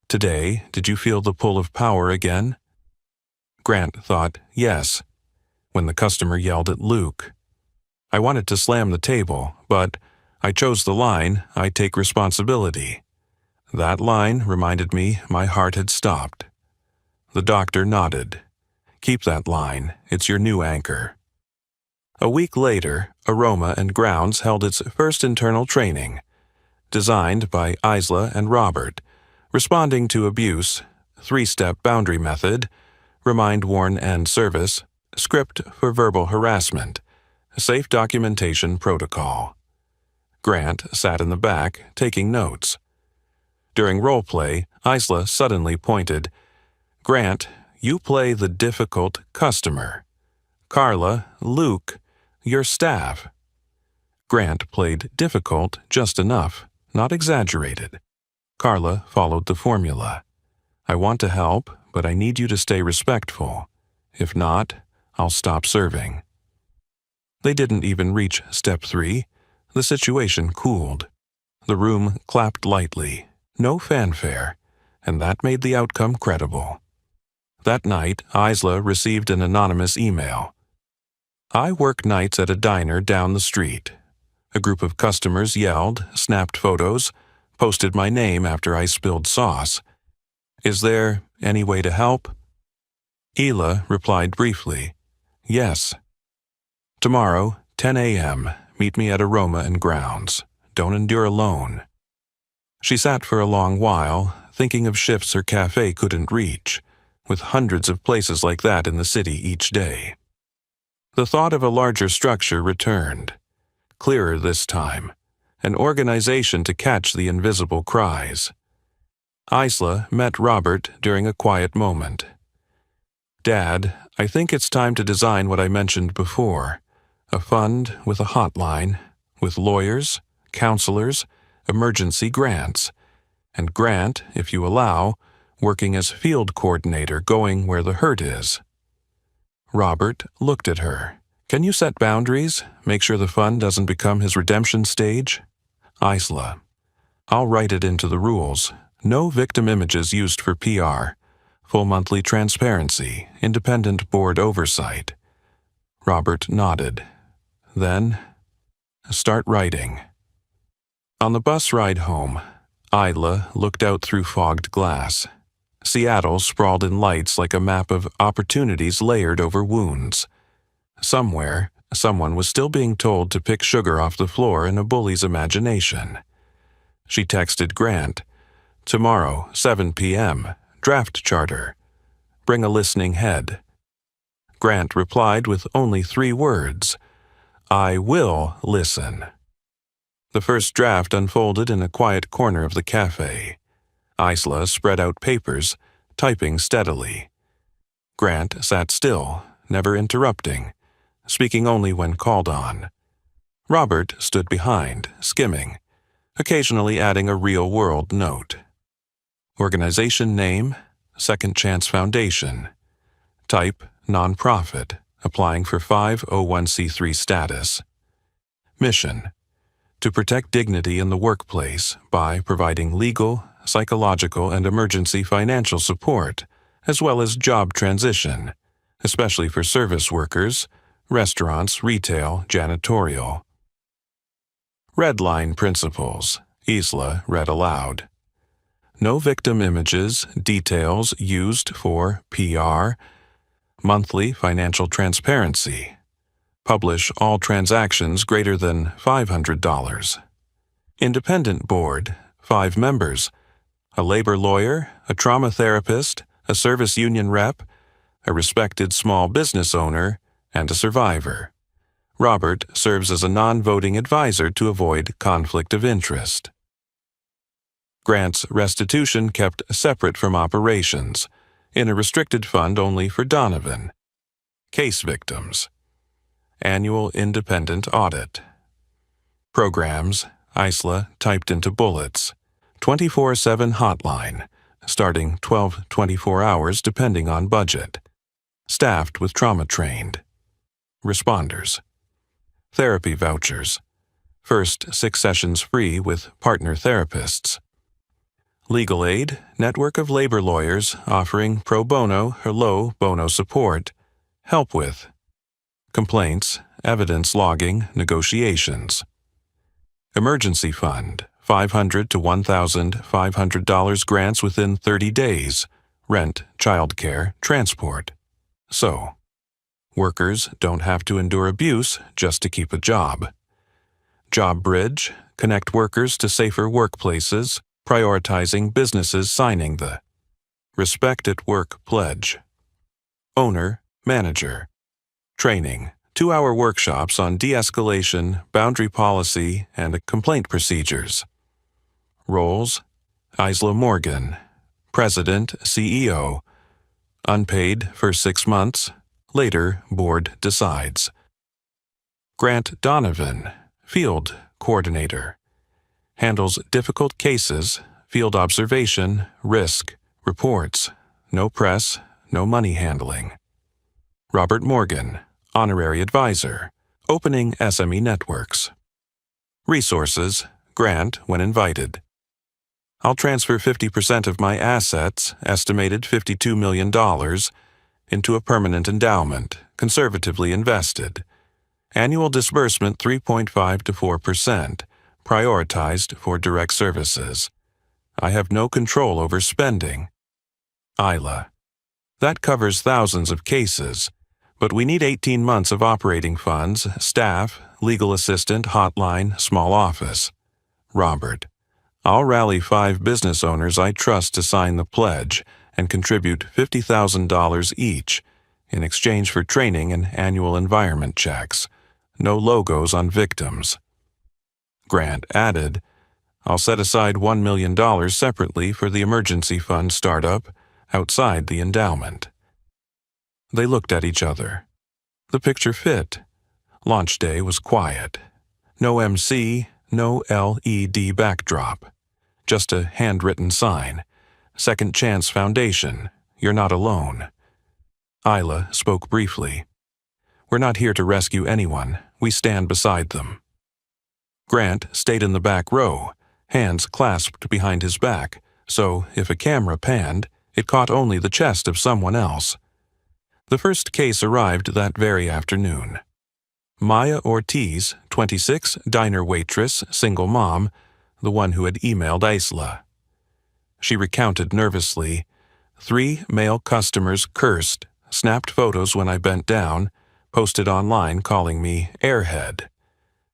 Today, did you feel the pull of power again? Grant thought, yes, when the customer yelled at Luke. I wanted to slam the table, but I chose the line, I take responsibility. That line reminded me my heart had stopped. The doctor nodded. Keep that line, it's your new anchor. A week later, Aroma and Grounds held its first internal training. Designed by Isla and Robert, responding to abuse, 3-step boundary method, remind, warn, end service, script for verbal harassment, safe documentation protocol. Grant sat in the back, taking notes. During role play, Isla suddenly pointed, "Grant, you play the difficult customer. Carla, Luke, your staff." Grant played difficult just enough, not exaggerated. Carla followed the formula. "I want to help, but I need you to stay respectful. If not, I'll stop serving." They didn't even reach step 3. The situation cooled. The room clapped lightly, no fanfare, and that made the outcome credible. That night, Isla received an anonymous email. "I work nights at a diner down the street." A group of customers yelled, snapped photos, posted my name after I spilled sauce. "Is there any way to help?" Ela replied briefly, "Yes. Tomorrow, 10 a.m., meet me at Aroma and Grounds. Don't endure alone." She sat for a long while, thinking of shifts her cafe couldn't reach, with hundreds of places like that in the city each day. The thought of a larger structure returned. Clearer this time, an organization to catch the invisible cries. Isla met Robert during a quiet moment. "Dad, I think it's time to design what I mentioned before. A fund with a hotline, with lawyers, counselors, emergency grants, and Grant, if you allow, working as field coordinator going where the hurt is." Robert looked at her. "Can you set boundaries? Make sure the fund doesn't become his redemption stage?" Isla: "I'll write it into the rules. No victim images used for PR. Full monthly transparency, independent board oversight." Robert nodded. Then, "Start writing." On the bus ride home, Isla looked out through fogged glass. Seattle sprawled in lights like a map of opportunities layered over wounds. Somewhere, someone was still being told to pick sugar off the floor in a bully's imagination. She texted Grant, "Tomorrow, 7 p.m., draft charter. Bring a listening head." Grant replied with only 3 words, "I will listen." The first draft unfolded in a quiet corner of the cafe. Isla spread out papers, typing steadily. Grant sat still, never interrupting, speaking only when called on. Robert stood behind, skimming, occasionally adding a real-world note. Organization name, Second Chance Foundation. Type, nonprofit, applying for 501c3 status. Mission, to protect dignity in the workplace by providing legal, psychological, and emergency financial support, as well as job transition, especially for service workers, restaurants, retail, janitorial. Red line principles, Isla read aloud. No victim images, details used for PR. Monthly financial transparency. Publish all transactions greater than $500. Independent board, 5 members. A labor lawyer, a trauma therapist, a service union rep, a respected small business owner, and a survivor. Robert serves as a non-voting advisor to avoid conflict of interest. Grant's restitution kept separate from operations, in a restricted fund only for Donovan. Case victims. Annual independent audit. Programs, Isla typed into bullets. 24/7 hotline, starting 12-24 hours depending on budget. Staffed with trauma-trained. Responders. Therapy vouchers. First 6 sessions free with partner therapists. Legal aid, network of labor lawyers offering pro bono or low bono support. Help with. Complaints, evidence logging, negotiations. Emergency fund, $500 to $1,500 grants within 30 days. Rent, childcare, transport. So, workers don't have to endure abuse just to keep a job. Job bridge, connect workers to safer workplaces, prioritizing businesses signing the Respect at Work Pledge. Owner, Manager. Training, 2-hour workshops on de-escalation, boundary policy, and complaint procedures. Roles, Isla Morgan, President, CEO. Unpaid for 6 months. Later, board decides. Grant Donovan, Field Coordinator. Handles difficult cases, field observation, risk, reports, no press, no money handling. Robert Morgan, Honorary Advisor, Opening SME Networks. Resources, Grant when invited. I'll transfer 50% of my assets, estimated $52 million, into a permanent endowment, conservatively invested. Annual disbursement 3.5 to 4%, prioritized for direct services. I have no control over spending. Isla. That covers thousands of cases, but we need 18 months of operating funds, staff, legal assistant, hotline, small office. Robert. I'll rally 5 business owners I trust to sign the pledge and contribute $50,000 each in exchange for training and annual environment checks. No logos on victims. Grant added, I'll set aside $1 million separately for the emergency fund startup outside the endowment. They looked at each other. The picture fit. Launch day was quiet. No MC, no LED backdrop. Just a handwritten sign. Second Chance Foundation. You're not alone. Isla spoke briefly. We're not here to rescue anyone. We stand beside them. Grant stayed in the back row, hands clasped behind his back, so if a camera panned, it caught only the chest of someone else. The first case arrived that very afternoon. Maya Ortiz, 26, diner waitress, single mom, the one who had emailed Isla. She recounted nervously, 3 male customers cursed, snapped photos when I bent down, posted online calling me airhead.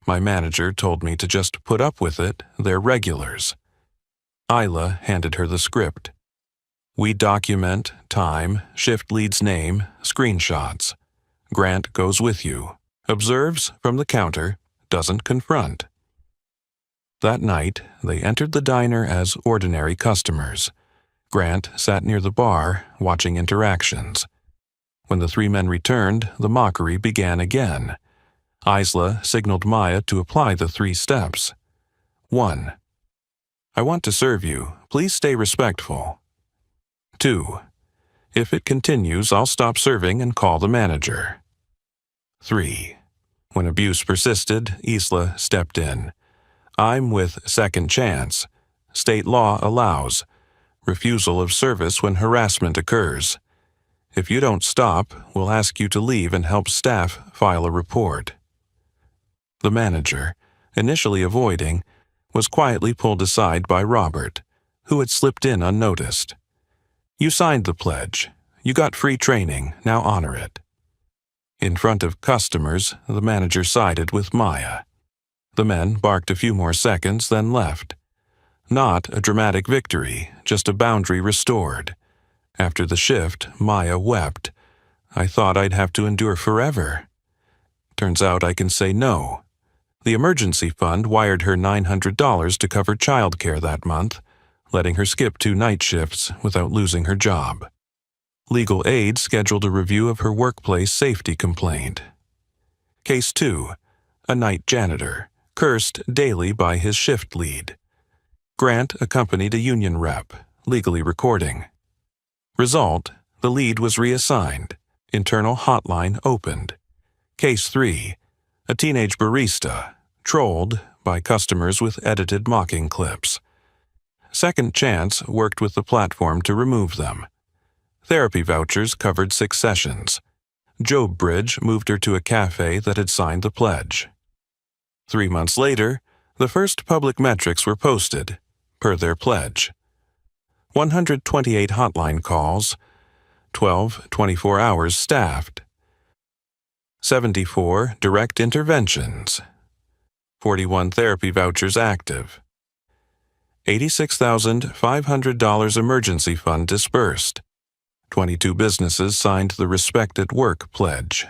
My manager told me to just put up with it, they're regulars. Isla handed her the script. We document, time, shift lead's name, screenshots. Grant goes with you, observes from the counter, doesn't confront. That night, they entered the diner as ordinary customers. Grant sat near the bar, watching interactions. When the 3 men returned, the mockery began again. Isla signaled Maya to apply the 3 steps. 1. I want to serve you. Please stay respectful. 2. If it continues, I'll stop serving and call the manager. 3. When abuse persisted, Isla stepped in. I'm with Second Chance. State law allows refusal of service when harassment occurs. If you don't stop, we'll ask you to leave and help staff file a report. The manager, initially avoiding, was quietly pulled aside by Robert, who had slipped in unnoticed. You signed the pledge. You got free training. Now honor it. In front of customers, the manager sided with Maya. The men barked a few more seconds, then left. Not a dramatic victory, just a boundary restored. After the shift, Maya wept. I thought I'd have to endure forever. Turns out I can say no. The emergency fund wired her $900 to cover childcare that month, letting her skip 2 night shifts without losing her job. Legal aid scheduled a review of her workplace safety complaint. Case 2. A night janitor, cursed daily by his shift lead. Grant accompanied a union rep, legally recording. Result, the lead was reassigned. Internal hotline opened. Case 3. A teenage barista, trolled by customers with edited mocking clips. Second Chance worked with the platform to remove them. Therapy vouchers covered 6 sessions. Job Bridge moved her to a cafe that had signed the pledge. 3 months later, the first public metrics were posted, per their pledge. 128 hotline calls, 12 24 hours staffed. 74 direct interventions. 41 therapy vouchers active. $86,500 emergency fund disbursed. 22 businesses signed the Respect at Work pledge.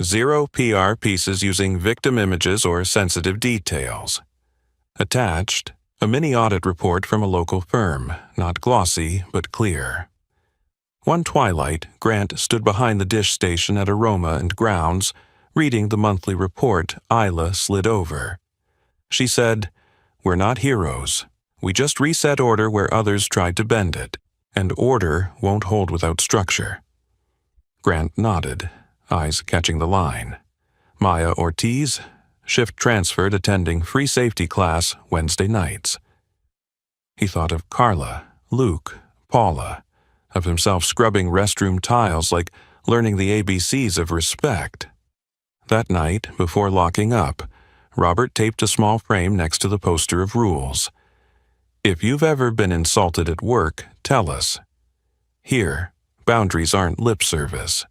0 PR pieces using victim images or sensitive details. Attached, a mini audit report from a local firm, not glossy but clear. One twilight, Grant stood behind the dish station at Aroma and Grounds, reading the monthly report Isla slid over. She said, "We're not heroes. We just reset order where others tried to bend it, and order won't hold without structure." Grant nodded, eyes catching the line. Maya Ortiz, shift transferred, attending free safety class Wednesday nights. He thought of Carla, Luke, Paula, of himself scrubbing restroom tiles like learning the ABCs of respect. That night, before locking up, Robert taped a small frame next to the poster of rules. "If you've ever been insulted at work, tell us. Here, boundaries aren't lip service."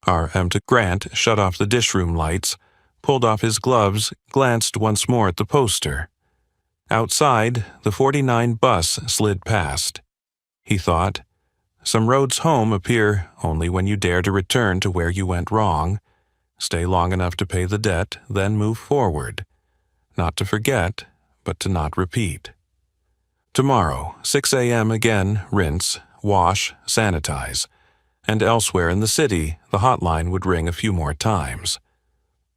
R.M. Grant shut off the dishroom lights, pulled off his gloves, glanced once more at the poster. Outside, the 49 bus slid past. He thought, some roads home appear only when you dare to return to where you went wrong, stay long enough to pay the debt, then move forward. Not to forget, but to not repeat. Tomorrow, 6 a.m. again, rinse, wash, sanitize. And elsewhere in the city, the hotline would ring a few more times.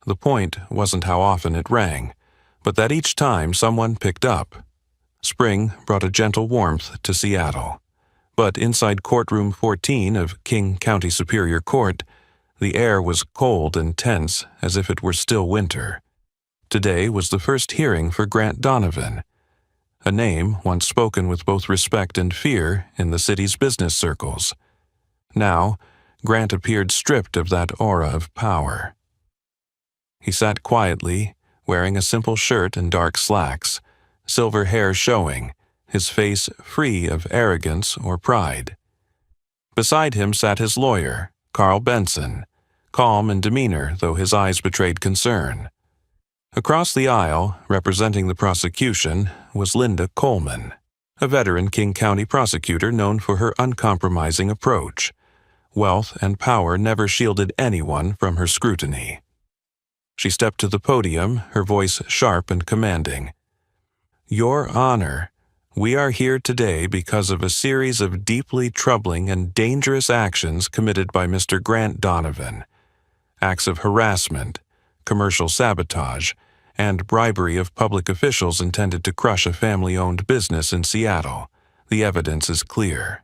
The point wasn't how often it rang, but that each time someone picked up. Spring brought a gentle warmth to Seattle. But inside courtroom 14 of King County Superior Court, the air was cold and tense as if it were still winter. Today was the first hearing for Grant Donovan, a name once spoken with both respect and fear in the city's business circles. Now, Grant appeared stripped of that aura of power. He sat quietly, wearing a simple shirt and dark slacks, silver hair showing, his face free of arrogance or pride. Beside him sat his lawyer, Carl Benson, calm in demeanor though his eyes betrayed concern. Across the aisle, representing the prosecution, was Linda Coleman, a veteran King County prosecutor known for her uncompromising approach. Wealth and power never shielded anyone from her scrutiny. She stepped to the podium, her voice sharp and commanding. "Your Honor, we are here today because of a series of deeply troubling and dangerous actions committed by Mr. Grant Donovan. Acts of harassment, commercial sabotage, and bribery of public officials intended to crush a family-owned business in Seattle. The evidence is clear.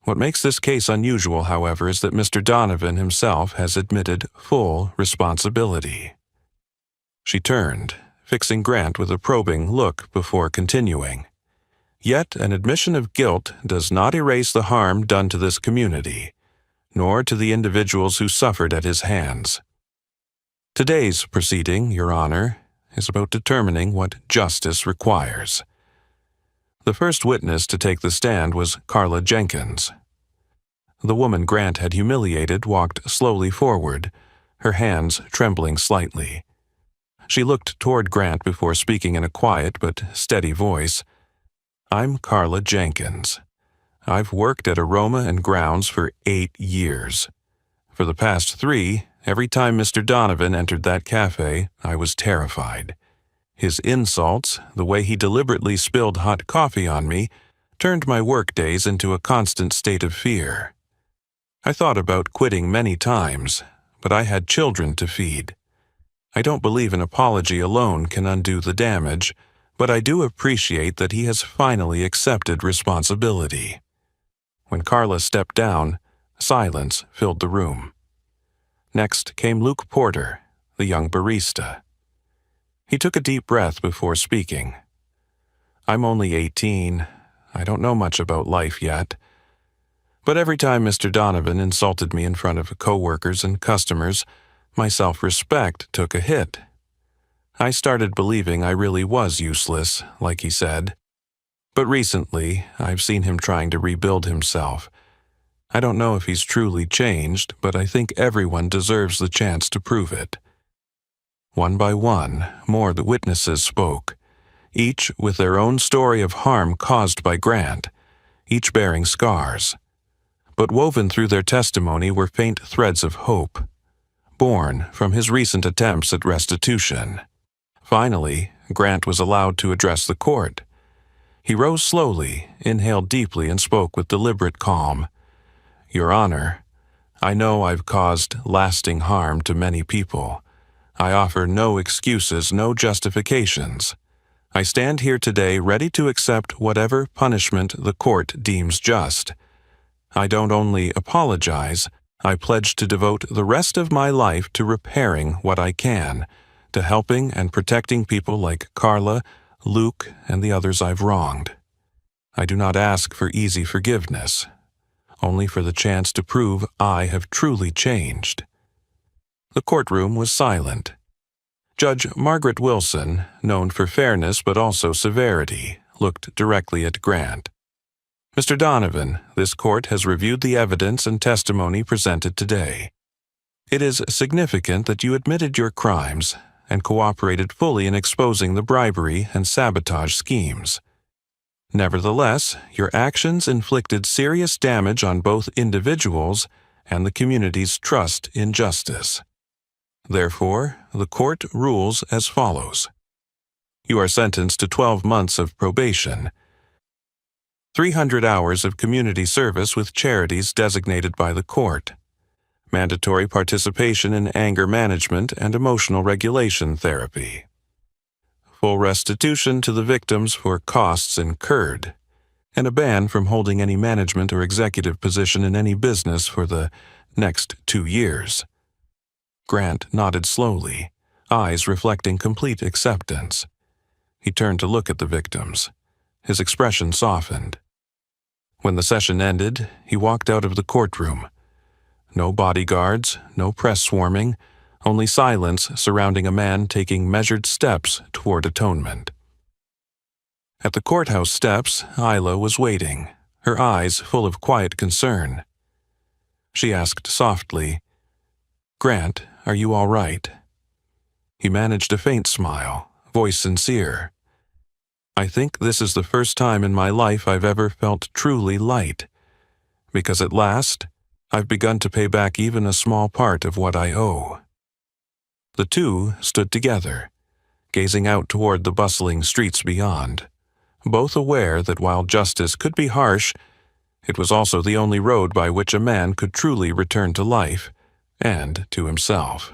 What makes this case unusual, however, is that Mr. Donovan himself has admitted full responsibility." She turned, fixing Grant with a probing look before continuing. "Yet an admission of guilt does not erase the harm done to this community, nor to the individuals who suffered at his hands. Today's proceeding, Your Honor, is about determining what justice requires." The first witness to take the stand was Carla Jenkins. The woman Grant had humiliated walked slowly forward, her hands trembling slightly. She looked toward Grant before speaking in a quiet but steady voice. "I'm Carla Jenkins. I've worked at Aroma and Grounds for 8 years. For the past 3, every time Mr. Donovan entered that cafe, I was terrified. His insults, the way he deliberately spilled hot coffee on me, turned my work days into a constant state of fear. I thought about quitting many times, but I had children to feed. I don't believe an apology alone can undo the damage, but I do appreciate that he has finally accepted responsibility." When Carla stepped down, silence filled the room. Next came Luke Porter, the young barista. He took a deep breath before speaking. "I'm only 18. I don't know much about life yet. But every time Mr. Donovan insulted me in front of coworkers and customers, my self-respect took a hit. I started believing I really was useless, like he said. But recently, I've seen him trying to rebuild himself. I don't know if he's truly changed, but I think everyone deserves the chance to prove it." One by one, more the witnesses spoke, each with their own story of harm caused by Grant, each bearing scars. But woven through their testimony were faint threads of hope, born from his recent attempts at restitution. Finally, Grant was allowed to address the court. He rose slowly, inhaled deeply, and spoke with deliberate calm. "Your Honor, I know I've caused lasting harm to many people. I offer no excuses, no justifications. I stand here today ready to accept whatever punishment the court deems just. I don't only apologize, I pledge to devote the rest of my life to repairing what I can, to helping and protecting people like Carla, Luke, and the others I've wronged. I do not ask for easy forgiveness, only for the chance to prove I have truly changed." The courtroom was silent. Judge Margaret Wilson, known for fairness but also severity, looked directly at Grant. "Mr. Donovan, this court has reviewed the evidence and testimony presented today. It is significant that you admitted your crimes and cooperated fully in exposing the bribery and sabotage schemes. Nevertheless, your actions inflicted serious damage on both individuals and the community's trust in justice. Therefore, the court rules as follows. You are sentenced to 12 months of probation, 300 hours of community service with charities designated by the court, mandatory participation in anger management and emotional regulation therapy, full restitution to the victims for costs incurred, and a ban from holding any management or executive position in any business for the next 2 years. Grant nodded slowly, eyes reflecting complete acceptance. He turned to look at the victims. His expression softened. When the session ended, he walked out of the courtroom. No bodyguards, no press swarming, only silence surrounding a man taking measured steps toward atonement. At the courthouse steps, Isla was waiting, her eyes full of quiet concern. She asked softly, "Grant, are you all right?" He managed a faint smile, voice sincere. "I think this is the first time in my life I've ever felt truly light, because at last I've begun to pay back even a small part of what I owe." The two stood together, gazing out toward the bustling streets beyond, both aware that while justice could be harsh, it was also the only road by which a man could truly return to life and to himself.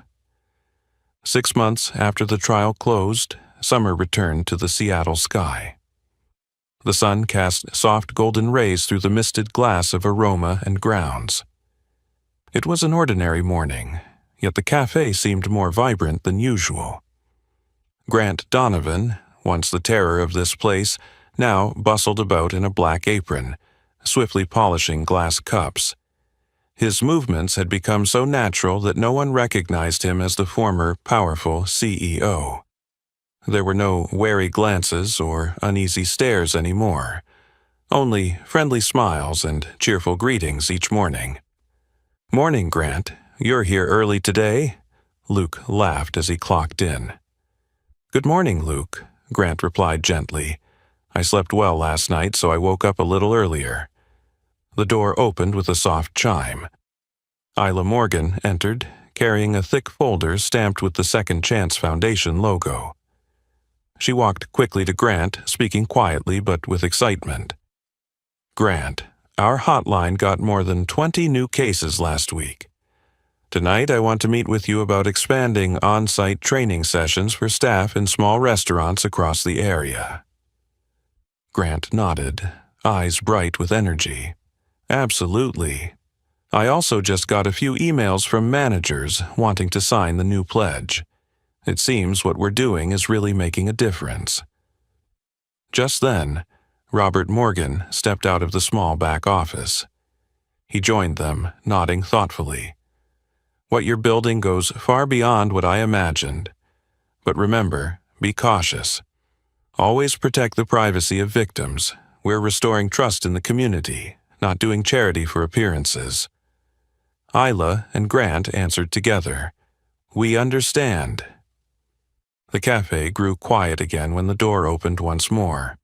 6 months after the trial closed, summer returned to the Seattle sky. The sun cast soft golden rays through the misted glass of aroma and grounds. It was an ordinary morning, yet the cafe seemed more vibrant than usual. Grant Donovan, once the terror of this place, now bustled about in a black apron, swiftly polishing glass cups. His movements had become so natural that no one recognized him as the former powerful CEO. There were no wary glances or uneasy stares anymore, only friendly smiles and cheerful greetings each morning. "Morning, Grant. You're here early today?" Luke laughed as he clocked in. "Good morning, Luke," Grant replied gently. "I slept well last night, so I woke up a little earlier." The door opened with a soft chime. Isla Morgan entered, carrying a thick folder stamped with the Second Chance Foundation logo. She walked quickly to Grant, speaking quietly but with excitement. "Grant, our hotline got more than 20 new cases last week. Tonight I want to meet with you about expanding on-site training sessions for staff in small restaurants across the area." Grant nodded, eyes bright with energy. "Absolutely. I also just got a few emails from managers wanting to sign the new pledge. It seems what we're doing is really making a difference." Just then, Robert Morgan stepped out of the small back office. He joined them, nodding thoughtfully. "What you're building goes far beyond what I imagined. But remember, be cautious. Always protect the privacy of victims. We're restoring trust in the community, not doing charity for appearances." Isla and Grant answered together, "We understand." The cafe grew quiet again when the door opened once more.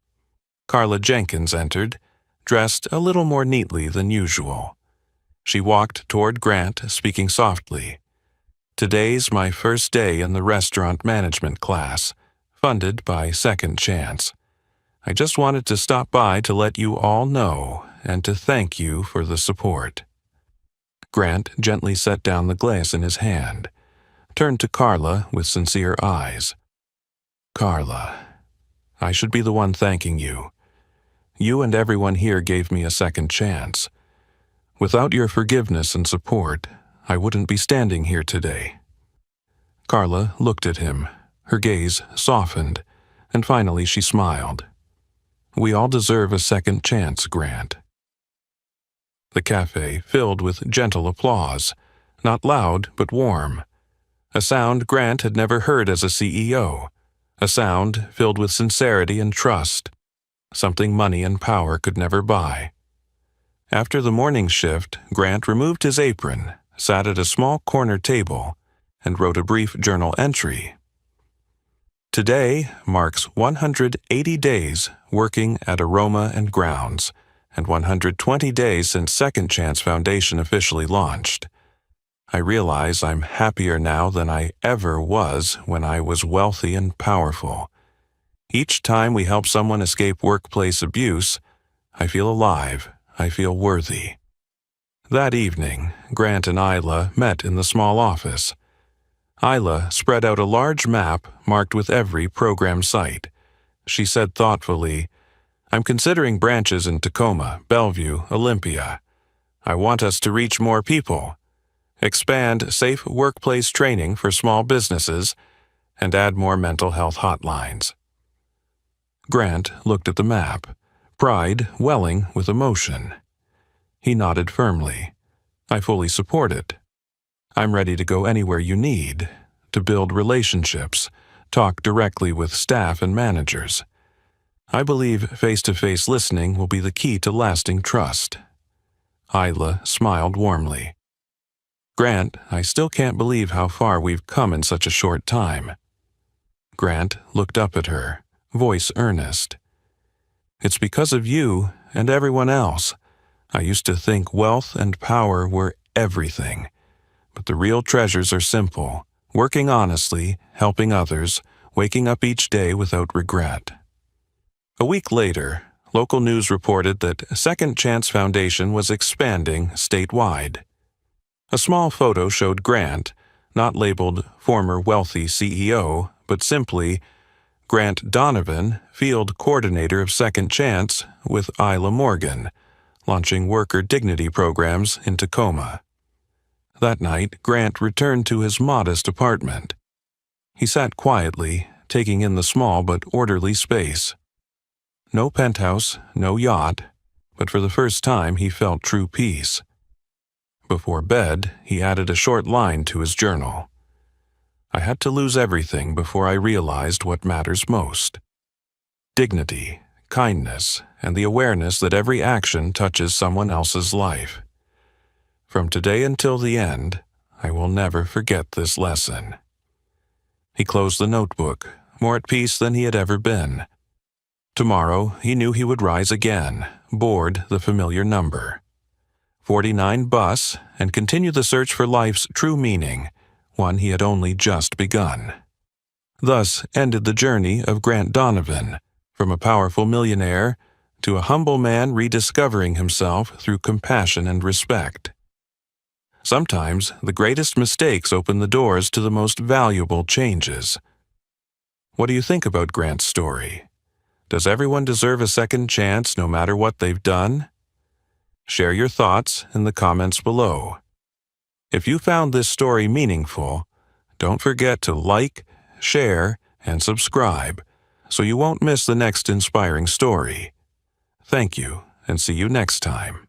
Carla Jenkins entered, dressed a little more neatly than usual. She walked toward Grant, speaking softly. "Today's my first day in the restaurant management class, funded by Second Chance. I just wanted to stop by to let you all know and to thank you for the support." Grant gently set down the glass in his hand, turned to Carla with sincere eyes. "Carla, I should be the one thanking you. You and everyone here gave me a second chance. Without your forgiveness and support, I wouldn't be standing here today." Carla looked at him, her gaze softened, and finally she smiled. "We all deserve a second chance, Grant." The cafe filled with gentle applause, not loud but warm. A sound Grant had never heard as a CEO, a sound filled with sincerity and trust, something money and power could never buy. After the morning shift, Grant removed his apron, sat at a small corner table, and wrote a brief journal entry. "Today marks 180 days working at Aroma and Grounds, and 120 days since Second Chance Foundation officially launched. I realize I'm happier now than I ever was when I was wealthy and powerful. Each time we help someone escape workplace abuse, I feel alive, I feel worthy." That evening, Grant and Isla met in the small office. Isla spread out a large map marked with every program site. She said thoughtfully, "I'm considering branches in Tacoma, Bellevue, Olympia. I want us to reach more people, expand safe workplace training for small businesses, and add more mental health hotlines." Grant looked at the map, pride welling with emotion. He nodded firmly. "I fully support it. I'm ready to go anywhere you need, to build relationships, talk directly with staff and managers. I believe face-to-face listening will be the key to lasting trust." Isla smiled warmly. "Grant, I still can't believe how far we've come in such a short time." Grant looked up at her, voice earnest. "It's because of you and everyone else. I used to think wealth and power were everything. But the real treasures are simple, working honestly, helping others, waking up each day without regret." A week later, local news reported that Second Chance Foundation was expanding statewide. A small photo showed Grant, not labeled former wealthy CEO, but simply Grant Donovan, field coordinator of Second Chance, with Isla Morgan, launching worker dignity programs in Tacoma. That night, Grant returned to his modest apartment. He sat quietly, taking in the small but orderly space. No penthouse, no yacht, but for the first time he felt true peace. Before bed, he added a short line to his journal. "I had to lose everything before I realized what matters most. Dignity, kindness, and the awareness that every action touches someone else's life. From today until the end, I will never forget this lesson." He closed the notebook, more at peace than he had ever been. Tomorrow, he knew he would rise again, board the familiar number 49 bus, and continue the search for life's true meaning, one he had only just begun. Thus ended the journey of Grant Donovan, from a powerful millionaire to a humble man rediscovering himself through compassion and respect. Sometimes the greatest mistakes open the doors to the most valuable changes. What do you think about Grant's story? Does everyone deserve a second chance no matter what they've done? Share your thoughts in the comments below. If you found this story meaningful, don't forget to like, share, and subscribe so you won't miss the next inspiring story. Thank you, and see you next time.